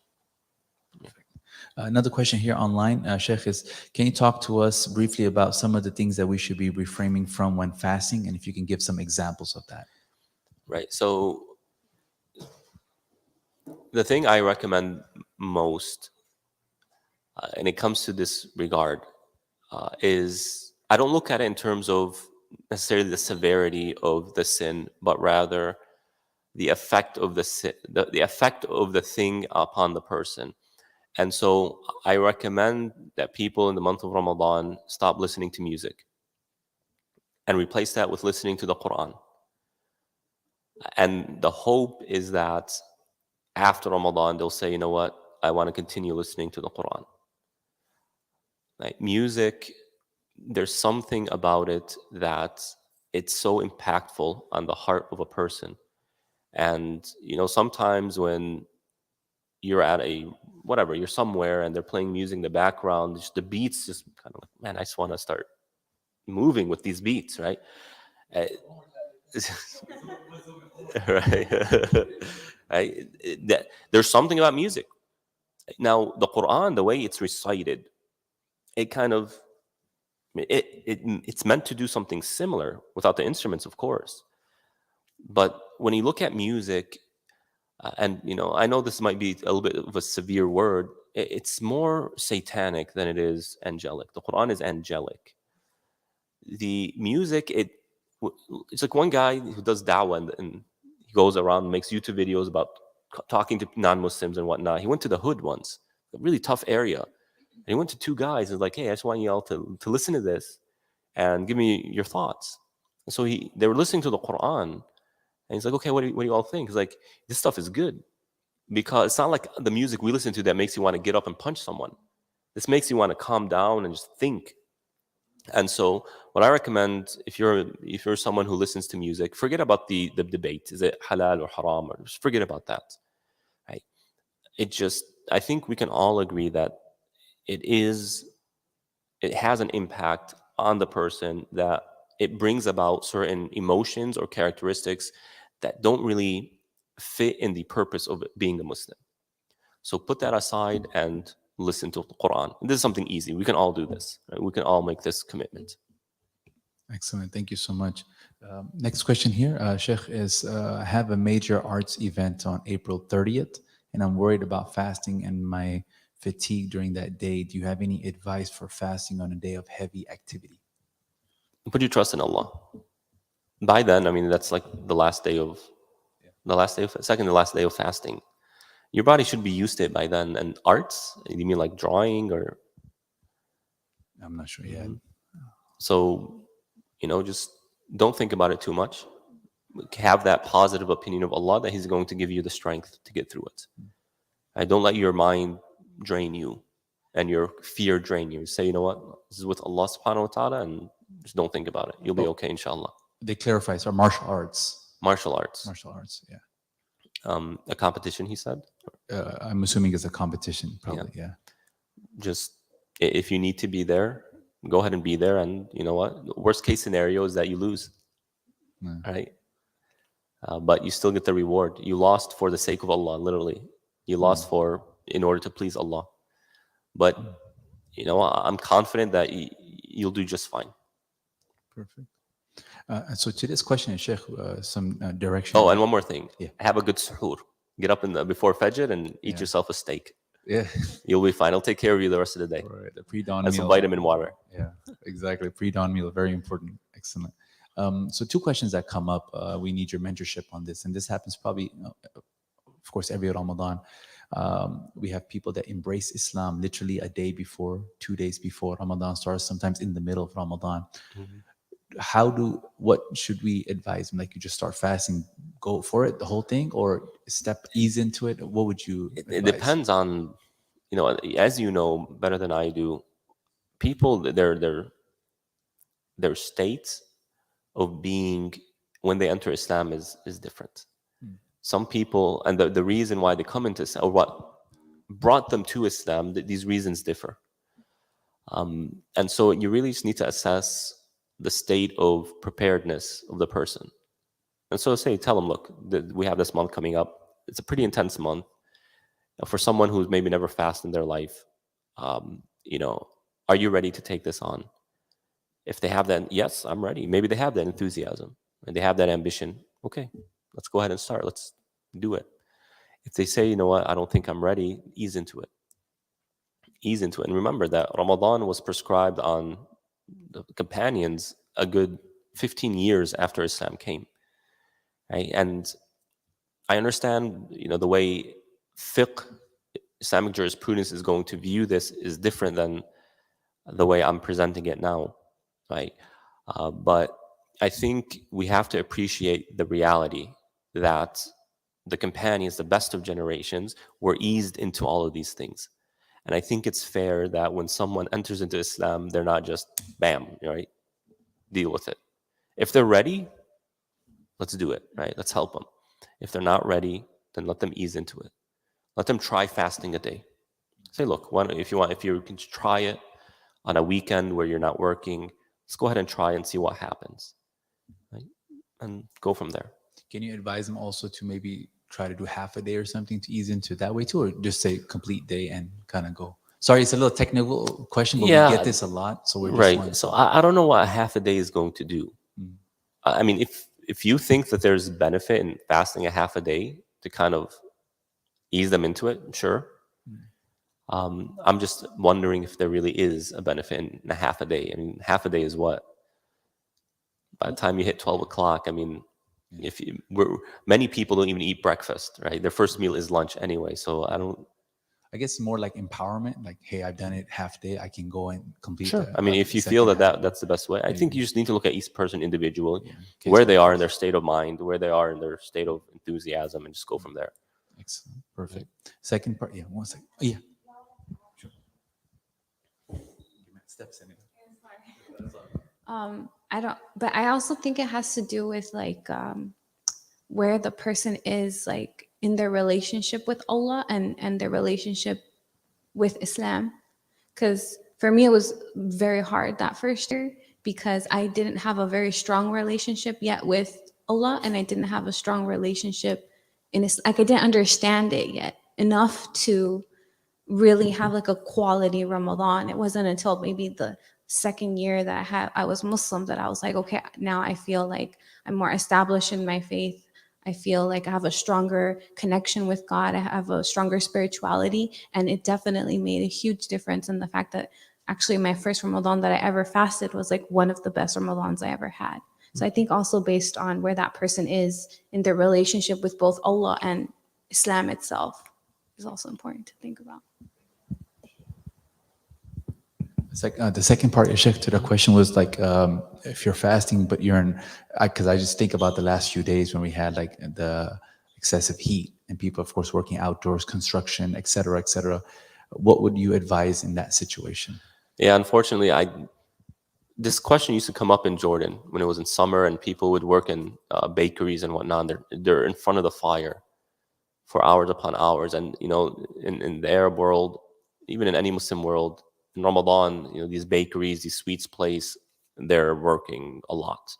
Another question here online, Sheikh, is can you talk to us briefly about some of the things that we should be reframing from when fasting, and if you can give some examples of that? Right. So the thing I recommend most, and it comes to this regard, is I don't look at it in terms of necessarily the severity of the sin, but rather the effect of the sin, the effect of the thing upon the person. And so I recommend that people in the month of Ramadan stop listening to music and replace that with listening to the Quran. And the hope is that after Ramadan, they'll say, you know what, I want to continue listening to the Quran. Like music, there's something about it that it's so impactful on the heart of a person. And, you know, sometimes when you're at you're somewhere and they're playing music in the background, just the beats just kind of like, man, I just want to start moving with these beats, right? Uh, right. Right? There's something about music. Now, the Quran, the way it's recited, it kind of it's meant to do something similar without the instruments, of course. But when you look at music, and you know, I know this might be a little bit of a severe word. It's more satanic than it is angelic. The Quran is angelic. The music, it's like one guy who does da'wah and he goes around and makes YouTube videos about talking to non-Muslims and whatnot. He went to the hood once, a really tough area, and he went to two guys and was like, "Hey, I just want you all to listen to this and give me your thoughts." And so they were listening to the Quran, and he's like, "Okay, what do you all think?" He's like, "This stuff is good because it's not like the music we listen to that makes you want to get up and punch someone. This makes you want to calm down and just think." And so what I recommend, if you're someone who listens to music, forget about the debate. Is it halal or haram? Or just forget about that. Right? I think we can all agree that it has an impact on the person, that it brings about certain emotions or characteristics that don't really fit in the purpose of being a Muslim. So put that aside and listen to the Quran. And this is something easy. We can all do this. Right? We can all make this commitment. Excellent. Thank you so much. Next question here, Sheikh, is I have a major arts event on April 30th, and I'm worried about fasting and my fatigue during that day, do you have any advice for fasting on a day of heavy activity? Put your trust in Allah. By then, I mean, that's like the last day of second to last day of fasting. Your body should be used to it by then. And arts, you mean like drawing or? I'm not sure yet. So, just don't think about it too much. Have that positive opinion of Allah that He's going to give you the strength to get through it. And don't let your mind drain you and your fear drain you. Say, you know what, this is with Allah subhanahu wa ta'ala, and just don't think about it. You'll be okay, inshallah. They clarify, so martial arts. Martial arts. Martial arts, yeah. A competition, he said? I'm assuming it's a competition, probably, yeah. Just, if you need to be there, go ahead and be there. And you know what? The worst case scenario is that you lose, right? But you still get the reward. You lost for the sake of Allah, literally. You lost in order to please Allah. But, I'm confident that you'll do just fine. Perfect. So to this question, Shaykh, some direction. Oh, and one more thing. Yeah. Have a good suhoor. Get up before Fajr and eat yourself a steak. Yeah. You'll be fine. It'll take care of you the rest of the day. Right. The pre-dawn and meal. some vitamin water. Yeah, exactly. Pre-dawn meal, very important. Excellent. So two questions that come up. We need your mentorship on this. And this happens probably, of course, every Ramadan. We have people that embrace Islam literally a day before, 2 days before Ramadan starts, sometimes in the middle of Ramadan. What should we advise them? Like, you just start fasting, go for it, the whole thing, or ease into it? What would you advise? It depends on, as you know better than I do, people, their states of being when they enter Islam is different. Some people, and the reason why they come into Islam, or what brought them to Islam, these reasons differ. And so you really just need to assess the state of preparedness of the person. And so tell them, look, we have this month coming up. It's a pretty intense month. For someone who's maybe never fasted in their life, are you ready to take this on? If they have that, yes, I'm ready. Maybe they have that enthusiasm and they have that ambition. Okay, let's go ahead and start. Let's do it. If they say, you know what, I don't think I'm ready, ease into it. Ease into it. And remember that Ramadan was prescribed on the companions a good 15 years after Islam came. Right? And I understand, the way fiqh, Islamic jurisprudence is going to view this is different than the way I'm presenting it now. Right? But I think we have to appreciate the reality that the companions, the best of generations, were eased into all of these things. And I think it's fair that when someone enters into Islam, they're not just, bam, right? Deal with it. If they're ready, let's do it, right? Let's help them. If they're not ready, then let them ease into it. Let them try fasting a day. Say, look, if you can try it on a weekend where you're not working, let's go ahead and try and see what happens, right? And go from there. Can you advise them also to maybe try to do half a day or something to ease into that way too, or just say complete day and kind of go? Sorry, it's a little technical question, but we get this a lot, so we're just right. So I don't know what a half a day is going to do. I mean, if you think that there's benefit in fasting a half a day to kind of ease them into it, sure. I'm just wondering if there really is a benefit in a half a day. I mean, half a day is what? By the time you hit 12 o'clock, I mean, many people don't even eat breakfast, right? Their first meal is lunch anyway. So I guess more like empowerment, like, hey, I've done it half day, I can go and complete. Sure. I mean, if you feel that's the best way, I think you just need to look at each person individually, where they are in their state of mind, where they are in their state of enthusiasm, and just go from there. Excellent. Perfect. Second part. Yeah. 1 second. Oh, yeah. Sure. Steps in it. But I also think it has to do with like where the person is like in their relationship with Allah and their relationship with Islam. Because for me, it was very hard that first year because I didn't have a very strong relationship yet with Allah, and I didn't have a strong relationship in Islam. Like, I didn't understand it yet enough to really have like a quality Ramadan. It wasn't until maybe the second year that I was Muslim that I was like, okay, now I feel like I'm more established in my faith. I feel like I have a stronger connection with God. I have a stronger spirituality. And it definitely made a huge difference in the fact that actually my first Ramadan that I ever fasted was like one of the best Ramadans I ever had. So I think also based on where that person is in their relationship with both Allah and Islam itself is also important to think about. It's like the second part, Sheikh, to the question was like, if you're fasting, but you're in, because I just think about the last few days when we had like the excessive heat and people, of course, working outdoors, construction, et cetera, et cetera. What would you advise in that situation? Yeah, unfortunately, this question used to come up in Jordan when it was in summer and people would work in bakeries and whatnot. They're in front of the fire for hours upon hours. And, in the Arab world, even in any Muslim world, in Ramadan, these bakeries, these sweets place, they're working a lot.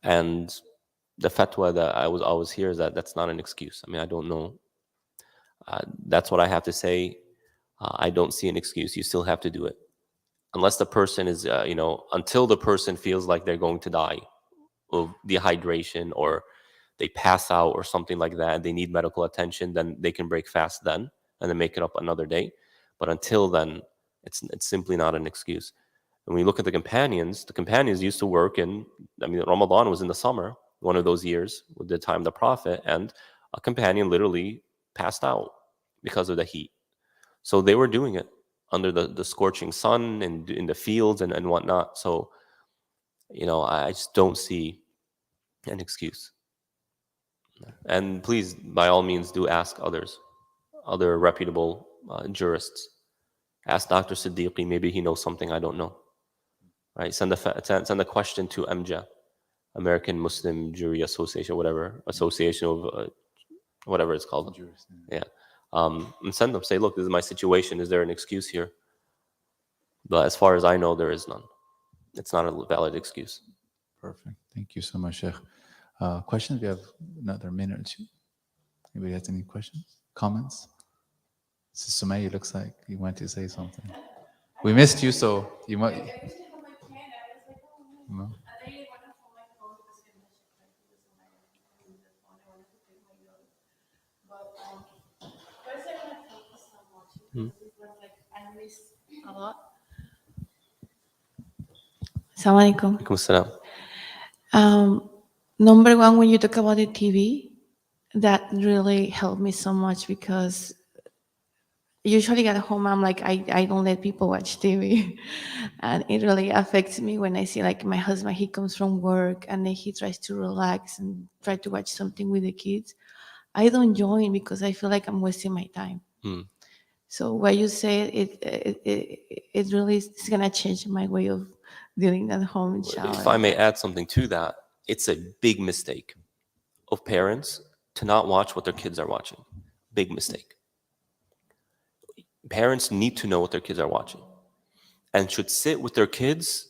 And the fatwa that I was always hear is that that's not an excuse. I mean, I don't know. That's what I have to say. I don't see an excuse. You still have to do it. Unless the person is, until the person feels like they're going to die of dehydration or they pass out or something like that and they need medical attention, then they can break fast then and then make it up another day. But until then, it's simply not an excuse. And when you look at the companions used to work in, Ramadan was in the summer, one of those years with the time of the Prophet, and a companion literally passed out because of the heat. So they were doing it under the scorching sun and in the fields and whatnot. So, I just don't see an excuse. And please, by all means, do ask other reputable jurists. Ask Dr. Siddiqui, maybe he knows something I don't know. Right? Send a question to AMJA, American Muslim Jury Association, whatever, association of whatever it's called. Yeah. And send them, say, look, this is my situation. Is there an excuse here? But as far as I know, there is none. It's not a valid excuse. Perfect. Thank you so much, Sheikh. Questions? We have another minute or two. Anybody has any questions? Comments? Sumaya looks like you want to say something. We missed you, so you might. No? Assalamualaikum. Alaikum assalam. Number one, when you talk about the TV, that really helped me so much because usually at home I'm like I don't let people watch TV, and it really affects me when I see like my husband, he comes from work and then he tries to relax and try to watch something with the kids. I don't join because I feel like I'm wasting my time. So what you say, it really is gonna change my way of dealing at home, inshallah. If I may add something to that, it's a big mistake of parents to not watch what their kids are watching. Big mistake. Parents need to know what their kids are watching and should sit with their kids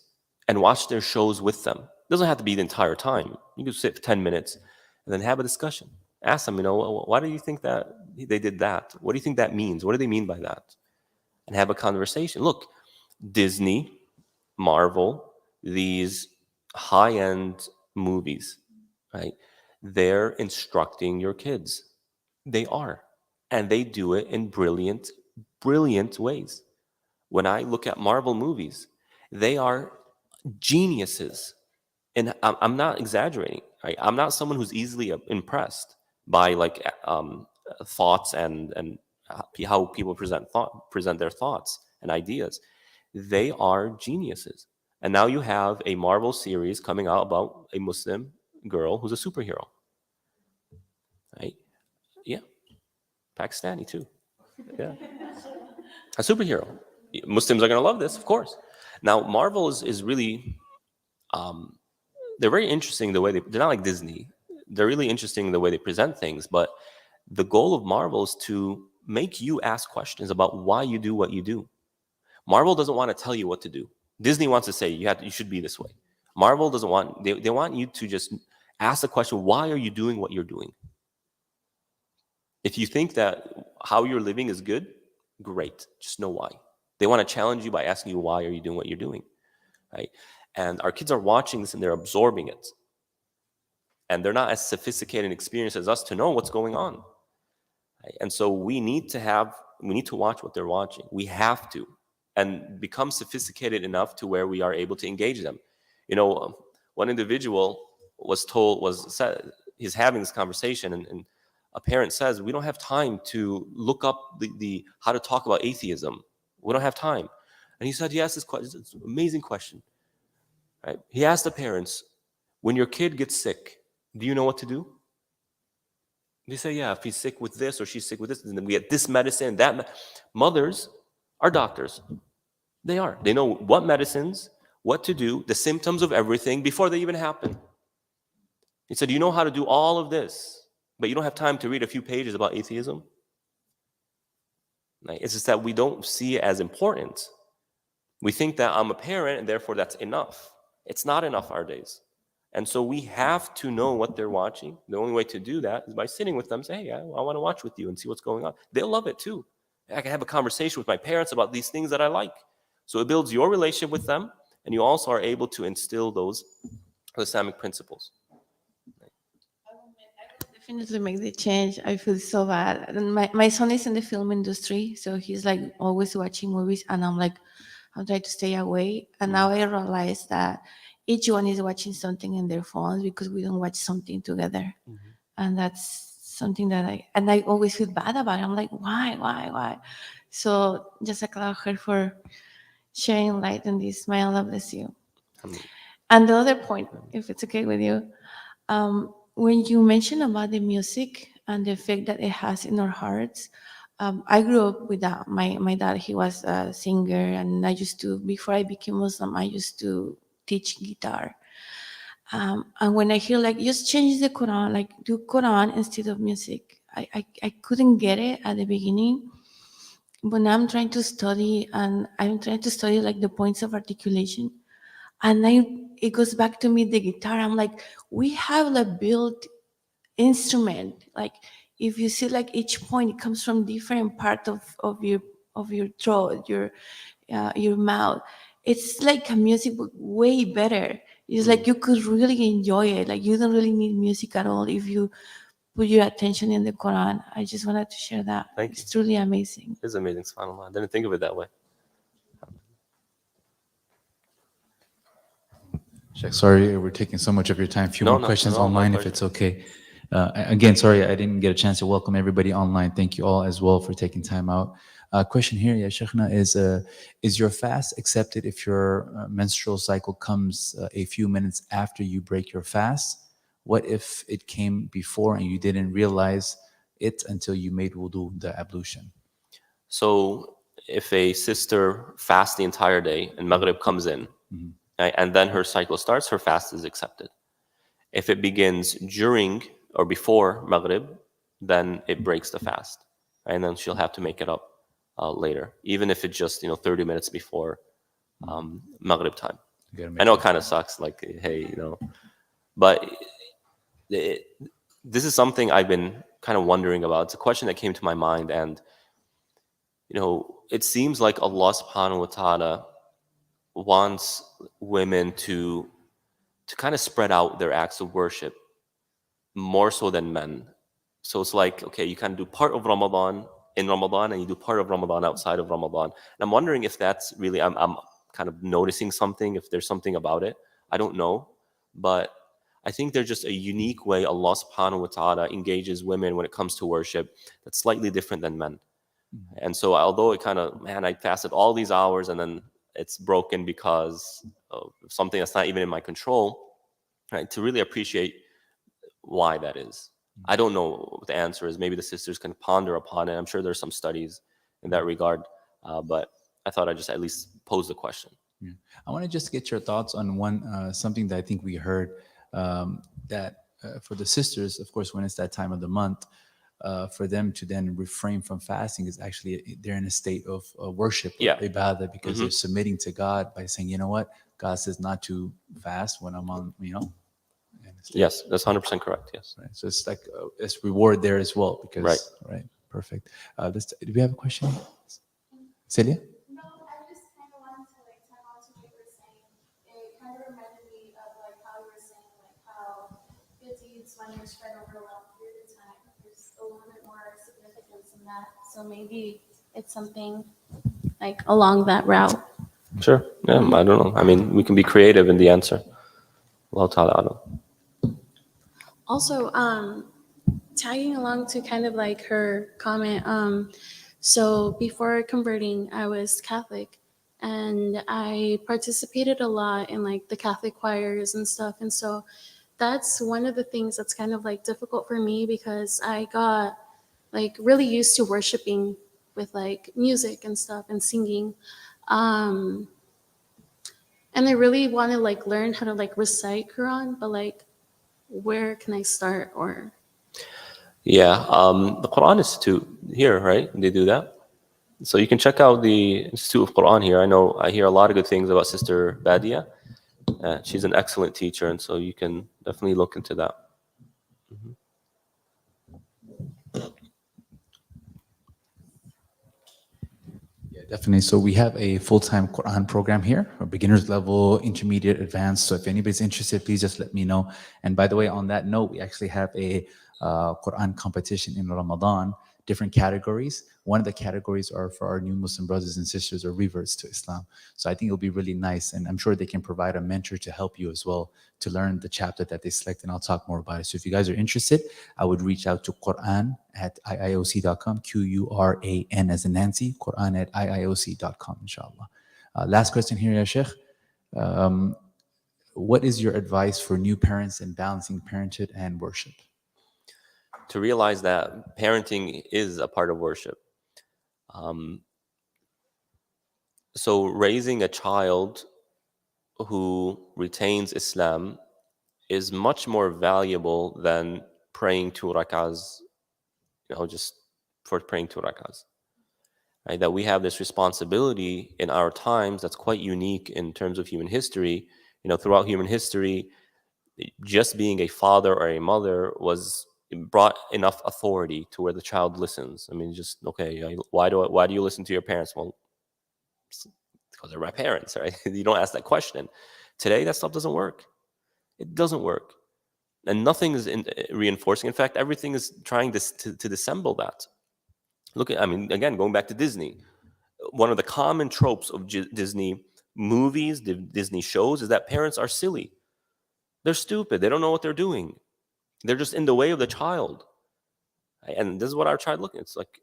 and watch their shows with them. It doesn't have to be the entire time. You can sit for 10 minutes and then have a discussion. Ask them, why do you think that they did that? What do you think that means? What do they mean by that? And have a conversation. Look, Disney, Marvel, these high-end movies, right? They're instructing your kids. They are. And they do it in brilliant ways. When I look at Marvel movies, they are geniuses. And I'm not exaggerating. Right? I'm not someone who's easily impressed by like thoughts and how people present their thoughts and ideas. They are geniuses. And now you have a Marvel series coming out about a Muslim girl who's a superhero. Right? Yeah. Pakistani too. Yeah. A superhero. Muslims are going to love this, of course. Now, Marvel is really, they're very interesting the way they're not like Disney. They're really interesting the way they present things, but the goal of Marvel is to make you ask questions about why you do what you do. Marvel doesn't want to tell you what to do. Disney wants to say you should be this way. Marvel doesn't want, they want you to just ask the question, why are you doing what you're doing? If you think that how you're living is good, great. Just know why. They want to challenge you by asking you, why are you doing what you're doing? Right? And our kids are watching this and they're absorbing it. and they're not as sophisticated and experienced as us to know what's going on. Right? And so we need to watch what they're watching. We have to, and become sophisticated enough to where we are able to engage them. One individual said he's having this conversation, and a parent says, we don't have time to look up the how to talk about atheism. We don't have time. And he said, he asked this question. It's an amazing question. Right? He asked the parents, when your kid gets sick, do you know what to do? They say, yeah, if he's sick with this or she's sick with this, then we get this medicine, that. Mothers are doctors. They are. They know what medicines, what to do, the symptoms of everything before they even happen. He said, you know how to do all of this, but you don't have time to read a few pages about atheism? Like, it's just that we don't see it as important. We think that I'm a parent and therefore that's enough. It's not enough our days. And so we have to know what they're watching. The only way to do that is by sitting with them, say, hey, I want to watch with you and see what's going on. They'll love it too. I can have a conversation with my parents about these things that I like. So it builds your relationship with them, and you also are able to instill those Islamic principles. Definitely make the change. I feel so bad. And my son is in the film industry, so he's like always watching movies, and I'm trying to stay away. And now I realize that each one is watching something in their phones because we don't watch something together. And that's something that I always feel bad about it. I'm like, why? So just like her for sharing light on this. May Allah bless you. And the other point, if it's okay with you, when you mentioned about the music and the effect that it has in our hearts, I grew up with that. My dad, he was a singer, and before I became Muslim, I used to teach guitar. And when I hear like, just change the Quran, like do Quran instead of music, I couldn't get it at the beginning. But now I'm trying to study, and I'm trying to study like the points of articulation. And it goes back to me, the guitar. I'm like, we have a built instrument. Like if you see like each point, it comes from different part of your throat, your mouth. It's like a music, but way better. It's like you could really enjoy it. Like you don't really need music at all if you put your attention in the Quran. I just wanted to share that. Thank It's you. truly amazing. It is amazing, subhanAllah. I didn't think of it that way. Shaykh, sorry we're taking so much of your time. A few more questions my online, if pleasure. it's okay. Again, sorry I didn't get a chance to welcome everybody online. Thank you all as well for taking time out. Question here, ya Shaykhna, is your fast accepted if your menstrual cycle comes a few minutes after you break your fast? What if it came before and you didn't realize it until you made wudu, the ablution? So if a sister fasts the entire day and Maghrib comes in, right, and then her cycle starts, her fast is accepted. If it begins during or before Maghrib, then it breaks the fast, right? And then she'll have to make it up later, even if it's just 30 minutes before Maghrib time. I know it kind of sucks, like, hey, but this is something I've been kind of wondering about. It's a question that came to my mind, and it seems like Allah subhanahu wa ta'ala wants women to kind of spread out their acts of worship more so than men. So it's like, okay, you kind of do part of Ramadan in Ramadan and you do part of Ramadan outside of Ramadan. And I'm wondering if that's really, I'm kind of noticing something, if there's something about it. I don't know. But I think there's just a unique way Allah subhanahu wa ta'ala engages women when it comes to worship that's slightly different than men. And so although it kind of, I fasted all these hours and then it's broken because of something that's not even in my control, right? To really appreciate why that is. I don't know what the answer is. Maybe the sisters can ponder upon it. I'm sure there's some studies in that regard, but I thought I'd just at least pose the question. Yeah. I want to just get your thoughts on something that I think we heard, that for the sisters, of course, when it's that time of the month, for them to then refrain from fasting is actually they're in a state of worship, of ibadah, because they're submitting to God by saying, you know what, God says not to fast when I'm on, Yes, that's 100% correct. Yes. Right. So it's like it's reward there as well, because right. Perfect. Do we have a question? Celia? No, I just kind of wanted to tag on to what you were saying. It kind of reminded me of how you were saying how good deeds when they're spread over a long period of time, there's a little bit more significance in that. So maybe it's something like along that route. Sure. Yeah, I don't know. I mean, we can be creative in the answer. Allah Ta'ala alam. Also, tagging along to kind of like her comment, so before converting, I was Catholic, and I participated a lot in like the Catholic choirs and stuff. And so that's one of the things that's kind of like difficult for me, because I got like really used to worshiping with like music and stuff and singing. Um, and I really want to like learn how to like recite Quran, but like where can I start? Or Yeah, the Quran Institute here, right? They do that. So you can check out the Institute of Quran here. I hear a lot of good things about Sister Badia. She's an excellent teacher, and so you can definitely look into that. Yeah, definitely. So we have a full-time Quran program here, a beginner's level, intermediate, advanced. So if anybody's interested, please just let me know. And by the way, on that note, we actually have a Quran competition in Ramadan, different categories. One of the categories are for our new Muslim brothers and sisters or reverts to Islam. So I think it'll be really nice. And I'm sure they can provide a mentor to help you as well to learn the chapter that they select. And I'll talk more about it. So if you guys are interested, I would reach out to Quran@iioc.com, Quran as in Nancy, Quran@iioc.com, inshallah. Last question here, Ya Shaykh. What is your advice for new parents in balancing parenthood and worship? To realize that parenting is a part of worship. So raising a child who retains Islam is much more valuable than praying 2 rak'ahs, just for praying 2 rak'ahs. Right? That we have this responsibility in our times that's quite unique in terms of human history. Throughout human history, just being a father or a mother brought enough authority to where the child listens. I mean, just okay. Why do you listen to your parents? Well, because they're my parents, right? You don't ask that question. Today, that stuff doesn't work. It doesn't work, and nothing is reinforcing. In fact, everything is trying to dissemble that. Again, going back to Disney, one of the common tropes of Disney movies, Disney shows, is that parents are silly. They're stupid. They don't know what they're doing. They're just in the way of the child. And this is what our child looking at. It's like,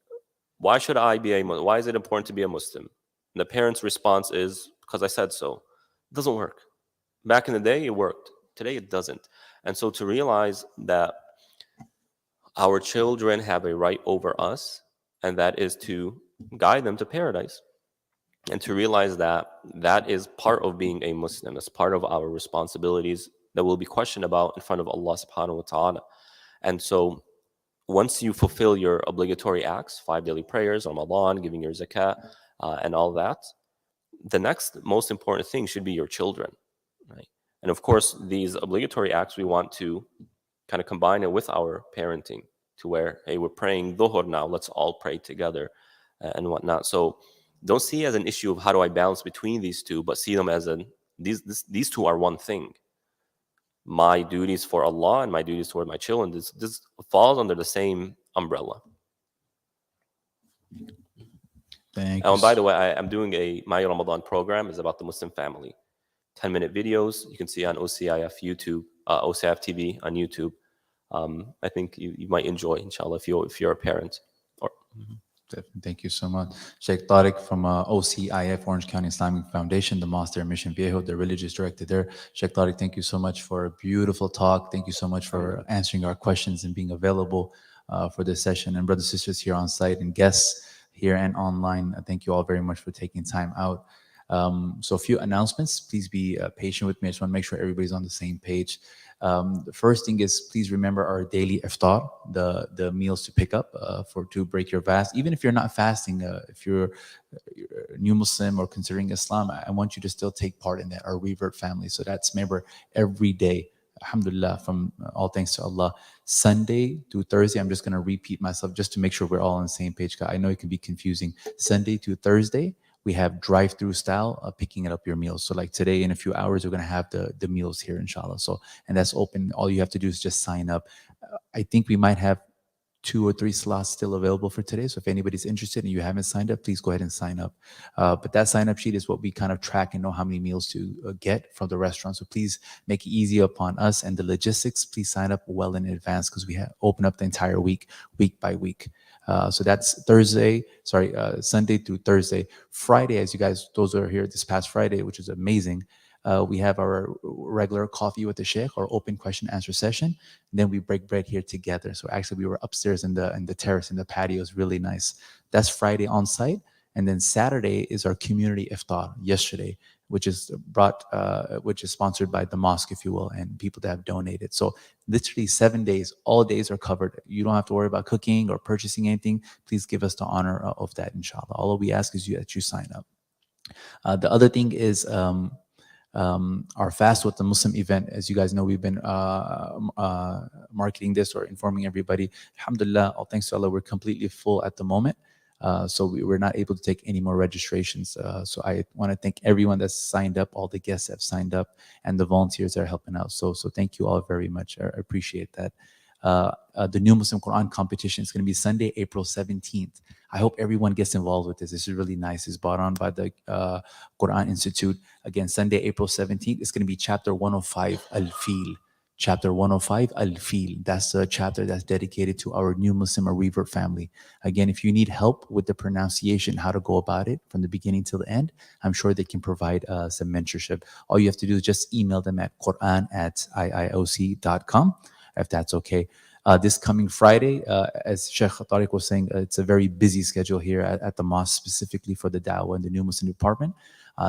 why should I be a Muslim? Why is it important to be a Muslim? And the parent's response is, because I said so. It doesn't work. Back in the day, it worked. Today, it doesn't. And so to realize that our children have a right over us, and that is to guide them to paradise. And to realize that that is part of being a Muslim. It's part of our responsibilities that will be questioned about in front of Allah subhanahu wa ta'ala. And so once you fulfill your obligatory acts, 5 daily prayers, Ramadan, giving your zakat, and all that, the next most important thing should be your children, right? And of course, these obligatory acts, we want to kind of combine it with our parenting to where, hey, we're praying dhuhr now, let's all pray together and whatnot. So don't see it as an issue of how do I balance between these two, but see them as these two are one thing. My duties for Allah and my duties toward my children, this falls under the same umbrella. Thank And you. by the way, I'm doing my Ramadan program is about the Muslim family. 10-minute videos you can see on OCIF YouTube, OCIF TV on YouTube. I think you might enjoy, inshallah, if you're a parent. Definitely. Thank you so much. Sheikh Tarik from OCIF, Orange County Islamic Foundation, the Mosque there, Mission Viejo, the religious director there. Sheikh Tarik, thank you so much for a beautiful talk. Thank you so much for answering our questions and being available for this session. And brothers and sisters here on site and guests here and online, thank you all very much for taking time out. So a few announcements. Please be patient with me. I just want to make sure everybody's on the same page. The first thing is, please remember our daily iftar, the meals to pick up to break your fast. Even if you're not fasting, if you're a new Muslim or considering Islam, I want you to still take part in that, our revert family. So that's, remember, every day. Alhamdulillah, from all thanks to Allah. Sunday to Thursday, I'm just going to repeat myself just to make sure we're all on the same page. I know it can be confusing. Sunday to Thursday, we have drive-through style picking it up your meals. So like today, in a few hours, we're going to have the meals here, inshallah. So, and that's open. All you have to do is just sign up. I think we might have 2 or 3 slots still available for today. So if anybody's interested and you haven't signed up, please go ahead and sign up. But that sign up sheet is what we kind of track and know how many meals to get from the restaurant. So please make it easy upon us and the logistics. Please sign up well in advance because we open up the entire week, week by week. So that's Sunday through Thursday. Friday, as you guys, those who are here this past Friday, which is amazing. We have our regular coffee with the Shaykh or open question answer session. And then we break bread here together. So actually, we were upstairs in the terrace in the patio. It's really nice. That's Friday on site, and then Saturday is our community iftar. Yesterday, which is sponsored by the mosque, if you will, and people that have donated. So literally 7 days, all days are covered. You don't have to worry about cooking or purchasing anything. Please give us the honor of that, inshallah. All we ask is that you sign up. The other thing is. Our Fast with the Muslim event. As you guys know, we've been marketing this or informing everybody. Alhamdulillah, all thanks to Allah, we're completely full at the moment. So we're not able to take any more registrations. So I want to thank everyone that's signed up, all the guests that have signed up, and the volunteers that are helping out. So thank you all very much. I appreciate that. The new Muslim Quran competition is going to be Sunday, April 17th. I hope everyone gets involved with this. This is really nice. It's brought on by the Quran Institute. Again, Sunday, April 17th, it's going to be chapter 105, Al-Fil. Chapter 105, Al-Fil. That's the chapter that's dedicated to our new Muslim or revert family. Again, if you need help with the pronunciation, how to go about it from the beginning till the end, I'm sure they can provide some mentorship. All you have to do is just email them at quran@iioc.com, if that's okay. This coming Friday, as Shaykh Tarik was saying, it's a very busy schedule here at the mosque, specifically for the Dawah and the new Muslim department.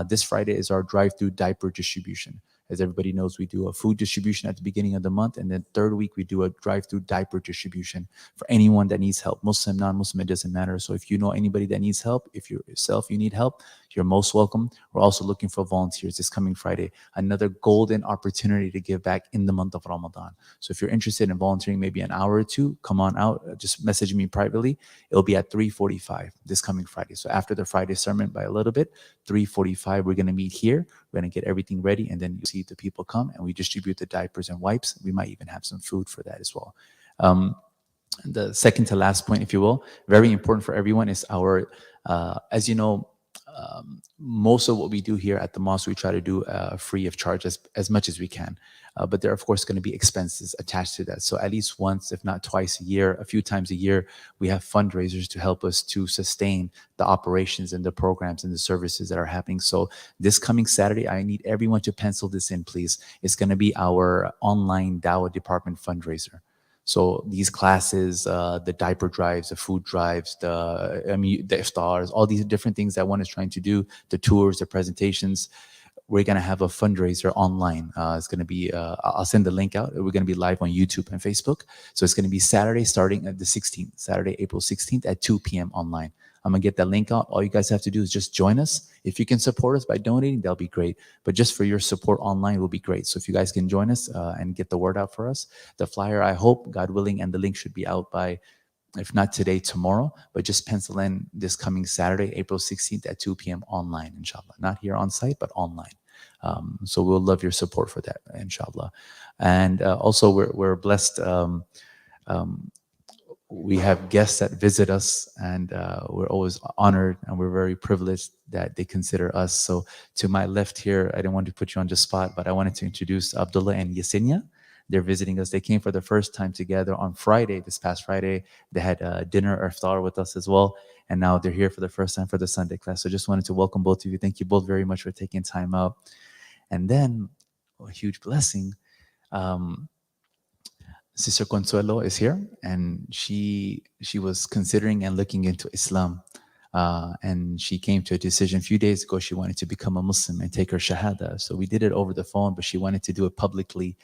This Friday is our drive-through diaper distribution. As everybody knows, we do a food distribution at the beginning of the month, and then third week we do a drive-through diaper distribution for anyone that needs help, Muslim, non-Muslim, it doesn't matter. So if you know anybody that needs help, if you yourself you need help, you're most welcome. We're also looking for volunteers this coming Friday. Another golden opportunity to give back in the month of Ramadan. So if you're interested in volunteering maybe an hour or two, come on out. Just message me privately. It'll be at 3:45 this coming Friday. So after the Friday sermon by a little bit, 3:45, we're going to meet here. We're going to get everything ready, and then you see the people come, and we distribute the diapers and wipes. We might even have some food for that as well. The second to last point, if you will, very important for everyone, is our, as you know, most of what we do here at the mosque, we try to do free of charge as much as we can. But there are, of course, going to be expenses attached to that. So at least once, if not twice a year, a few times a year, we have fundraisers to help us to sustain the operations and the programs and the services that are happening. So this coming Saturday, I need everyone to pencil this in, please. It's going to be our online Dawah department fundraiser. So these classes, the diaper drives, the food drives, the iftars, all these different things that one is trying to do, the tours, the presentations, we're going to have a fundraiser online. It's going to be, I'll send the link out. We're going to be live on YouTube and Facebook. So it's going to be Saturday starting at the 16th, Saturday, April 16th at 2 p.m. online. I'm going to get that link out. All you guys have to do is just join us. If you can support us by donating, that'll be great. But just for your support online will be great. So if you guys can join us and get the word out for us, the flyer, I hope, God willing, and the link should be out by, if not today, tomorrow. But just pencil in this coming Saturday, April 16th at 2 p.m. online, inshallah. Not here on site, but online. So we'll love your support for that, inshallah. And also, we're blessed. We have guests that visit us, and we're always honored, and we're very privileged that they consider us. So to my left here, I didn't want to put you on the spot, but I wanted to introduce Abdullah and Yesenia. They're visiting us. They came for the first time together on Friday, this past Friday. They had dinner or iftar with us as well. And now they're here for the first time for the Sunday class. So just wanted to welcome both of you. Thank you both very much for taking time out. And then a huge blessing. Sister Consuelo is here, and she was considering and looking into Islam. And she came to a decision a few days ago. She wanted to become a Muslim and take her Shahada. So we did it over the phone, but she wanted to do it publicly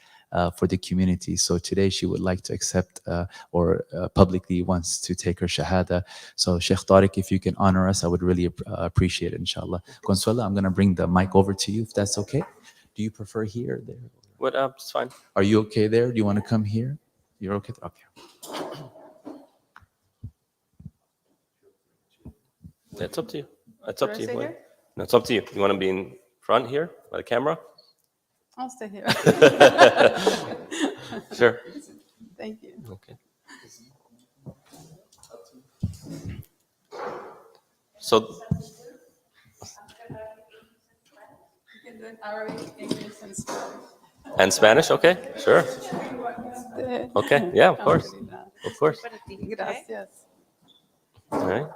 for the community. So today she would like to accept or publicly wants to take her Shahada. So Shaykh Tarik, if you can honor us, I would really appreciate it, inshallah. Consuelo, I'm going to bring the mic over to you, if that's okay. Do you prefer here or there? What? It's fine. Are you okay there? Do you want to come here? You're okay? Okay. It's up to you. It's up to you. No, it's up to you. You want to be in front here by the camera? I'll stay here. Sure. Thank you. Okay. So, You can do it Arabic, English, and Spanish. and Spanish, okay? Sure. Okay, yeah, of course. Of course. Gracias. All right.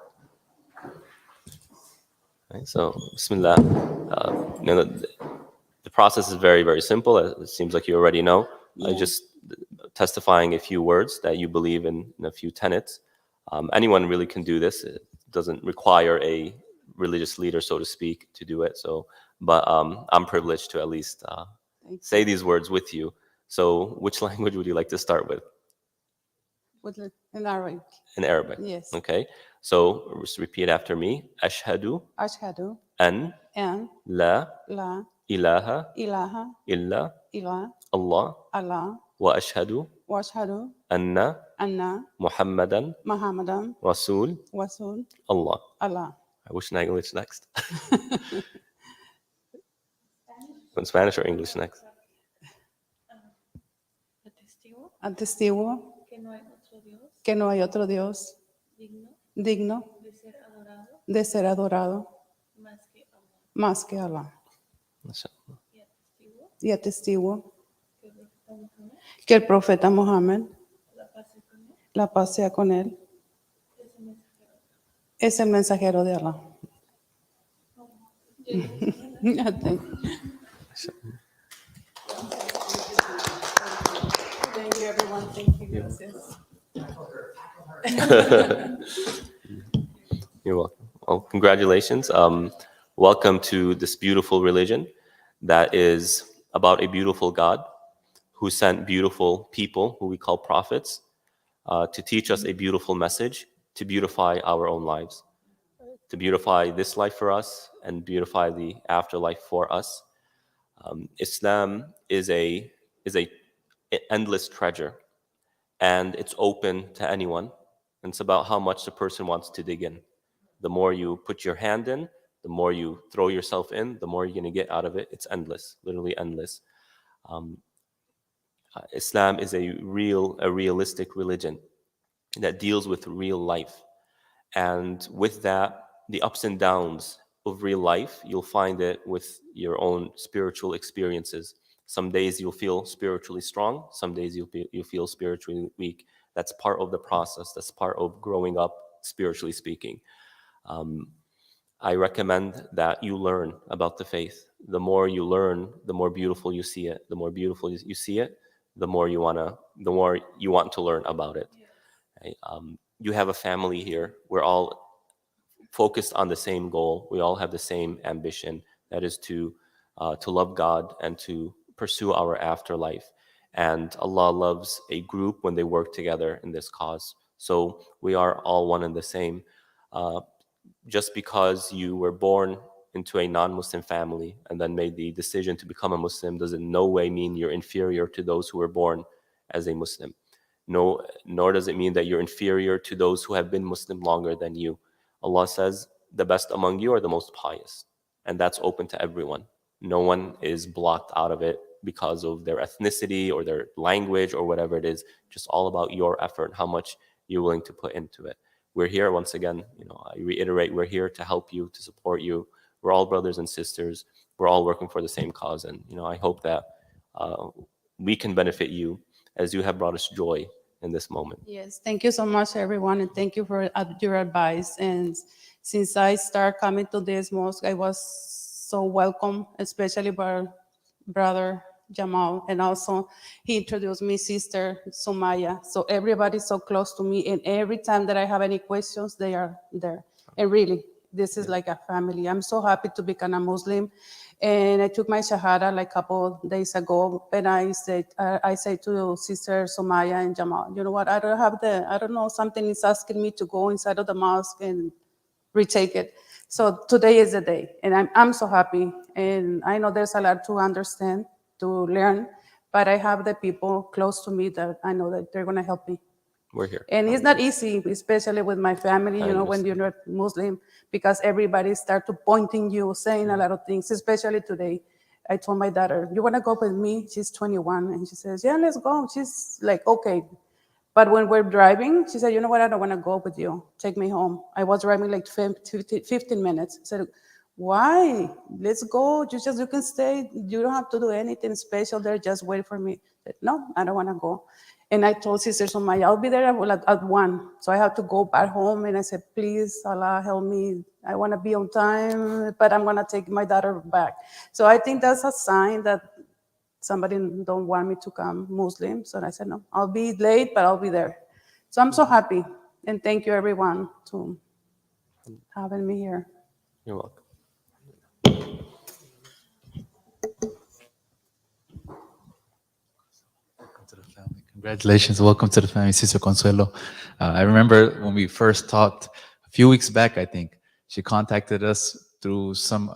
All right, so, Bismillah. The process is very, very simple. It seems like you already know. I just testifying a few words that you believe in a few tenets. Anyone really can do this. It doesn't require a religious leader, so to speak, to do it. So, but I'm privileged to at least say these words with you. So, which language would you like to start with? In Arabic. In Arabic. Yes. Okay. So, just repeat after me. Ashhadu Ashhadu an an la la ilaha ilaha illa illa Allah Allah wa ashhadu wa ashhadu anna anna Muhammadan Muhammadan Rasul Rasul Allah. Allah. Which language next? In Spanish or English next? Atestiguo que no hay otro Dios digno de ser adorado más que Allah. Y atestiguo que el profeta Mohammed, la paz sea con él, es el mensajero de Allah. Thank you, everyone. Thank you. Gracias. You're welcome. Well, congratulations. Welcome to this beautiful religion that is about a beautiful God who sent beautiful people, who we call prophets, to teach us a beautiful message, to beautify our own lives, to beautify this life for us and beautify the afterlife for us. Islam is a endless treasure, and it's open to anyone. And it's about how much the person wants to dig in. The more you put your hand in, the more you throw yourself in, the more you're going to get out of it. It's endless, literally endless. Islam is a realistic religion that deals with real life. And with that, the ups and downs of real life, you'll find it with your own spiritual experiences. Some days you'll feel spiritually strong. Some days you'll feel spiritually weak. That's part of the process. That's part of growing up, spiritually speaking. I recommend that you learn about the faith. The more you learn, the more beautiful you see it. The more beautiful you see it, the more you want to learn about it. Right? You have a family here. We're all focused on the same goal. We all have the same ambition. That is to love God and to pursue our afterlife. And Allah loves a group when they work together in this cause. So we are all one and the same. Just because you were born into a non-Muslim family and then made the decision to become a Muslim does in no way mean you're inferior to those who were born as a Muslim. No, nor does it mean that you're inferior to those who have been Muslim longer than you. Allah says, the best among you are the most pious. And that's open to everyone. No one is blocked out of it because of their ethnicity or their language or whatever it is. Just all about your effort, how much you're willing to put into it. We're here once again, I reiterate, we're here to help you, to support you. We're all brothers and sisters. We're all working for the same cause. And, I hope that we can benefit you as you have brought us joy in this moment. Yes, thank you so much, everyone, and thank you for your advice. And since I started coming to this mosque, I was so welcome, especially by brother Jamal, and also he introduced me sister Sumaya. So everybody's so close to me, and every time that I have any questions, they are there. And really, this is like a family. I'm so happy to become a Muslim. And I took my Shahada like a couple days ago, and I said to Sister Somaya and Jamal, you know what, I don't know, something is asking me to go inside of the mosque and retake it. So today is the day, and I'm so happy. And I know there's a lot to understand, to learn, but I have the people close to me that I know that they're gonna help me. We're here. And it's not easy, especially with my family, I you know, when you're not Muslim, because everybody start to pointing you, saying a lot of things, especially today. I told my daughter, you want to go with me? She's 21. And she says, yeah, let's go. She's like, okay. But when we're driving, she said, you know what? I don't want to go with you. Take me home. I was driving like 15 minutes. I said, why? Let's go. You can stay. You don't have to do anything special there. Just wait for me. I said, no, I don't want to go. And I told Sister Sumaya, I'll be there at 1. So I have to go back home. And I said, please, Allah, help me. I want to be on time, but I'm going to take my daughter back. So I think that's a sign that somebody don't want me to come Muslim. So I said, no, I'll be late, but I'll be there. So I'm so happy. And thank you, everyone, to having me here. You're welcome. To the family. Congratulations. Welcome to the family, Sister Consuelo. I remember when we first talked a few weeks back, I think, she contacted us through some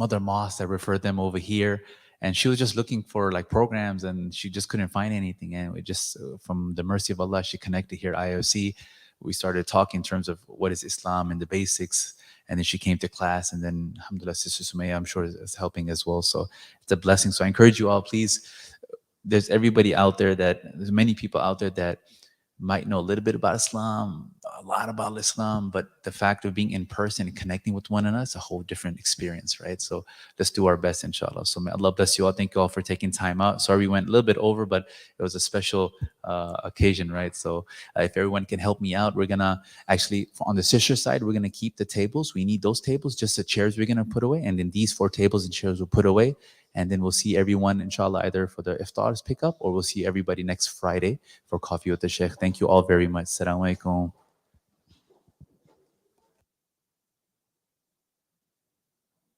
other mosque that referred them over here. And she was just looking for like programs and she just couldn't find anything. And we just, from the mercy of Allah, she connected here at IOC. We started talking in terms of what is Islam and the basics. And then she came to class, and then alhamdulillah, Sister Sumaya, I'm sure is helping as well. So it's a blessing. So I encourage you all, please, there's there's many people out there that might know a little bit about Islam, a lot about Islam, but the fact of being in person and connecting with one another is a whole different experience, right? So let's do our best, inshallah. So may Allah bless you all. Thank you all for taking time out. Sorry we went a little bit over, but it was a special occasion, right? So if everyone can help me out, we're gonna actually, on the sister side, we're gonna keep the tables. We need those tables, just the chairs we're gonna put away. And then these 4 tables and chairs we'll put away. And then we'll see everyone, inshallah, either for the iftars pickup or we'll see everybody next Friday for coffee with the Shaykh. Thank you all very much. Assalamu alaikum.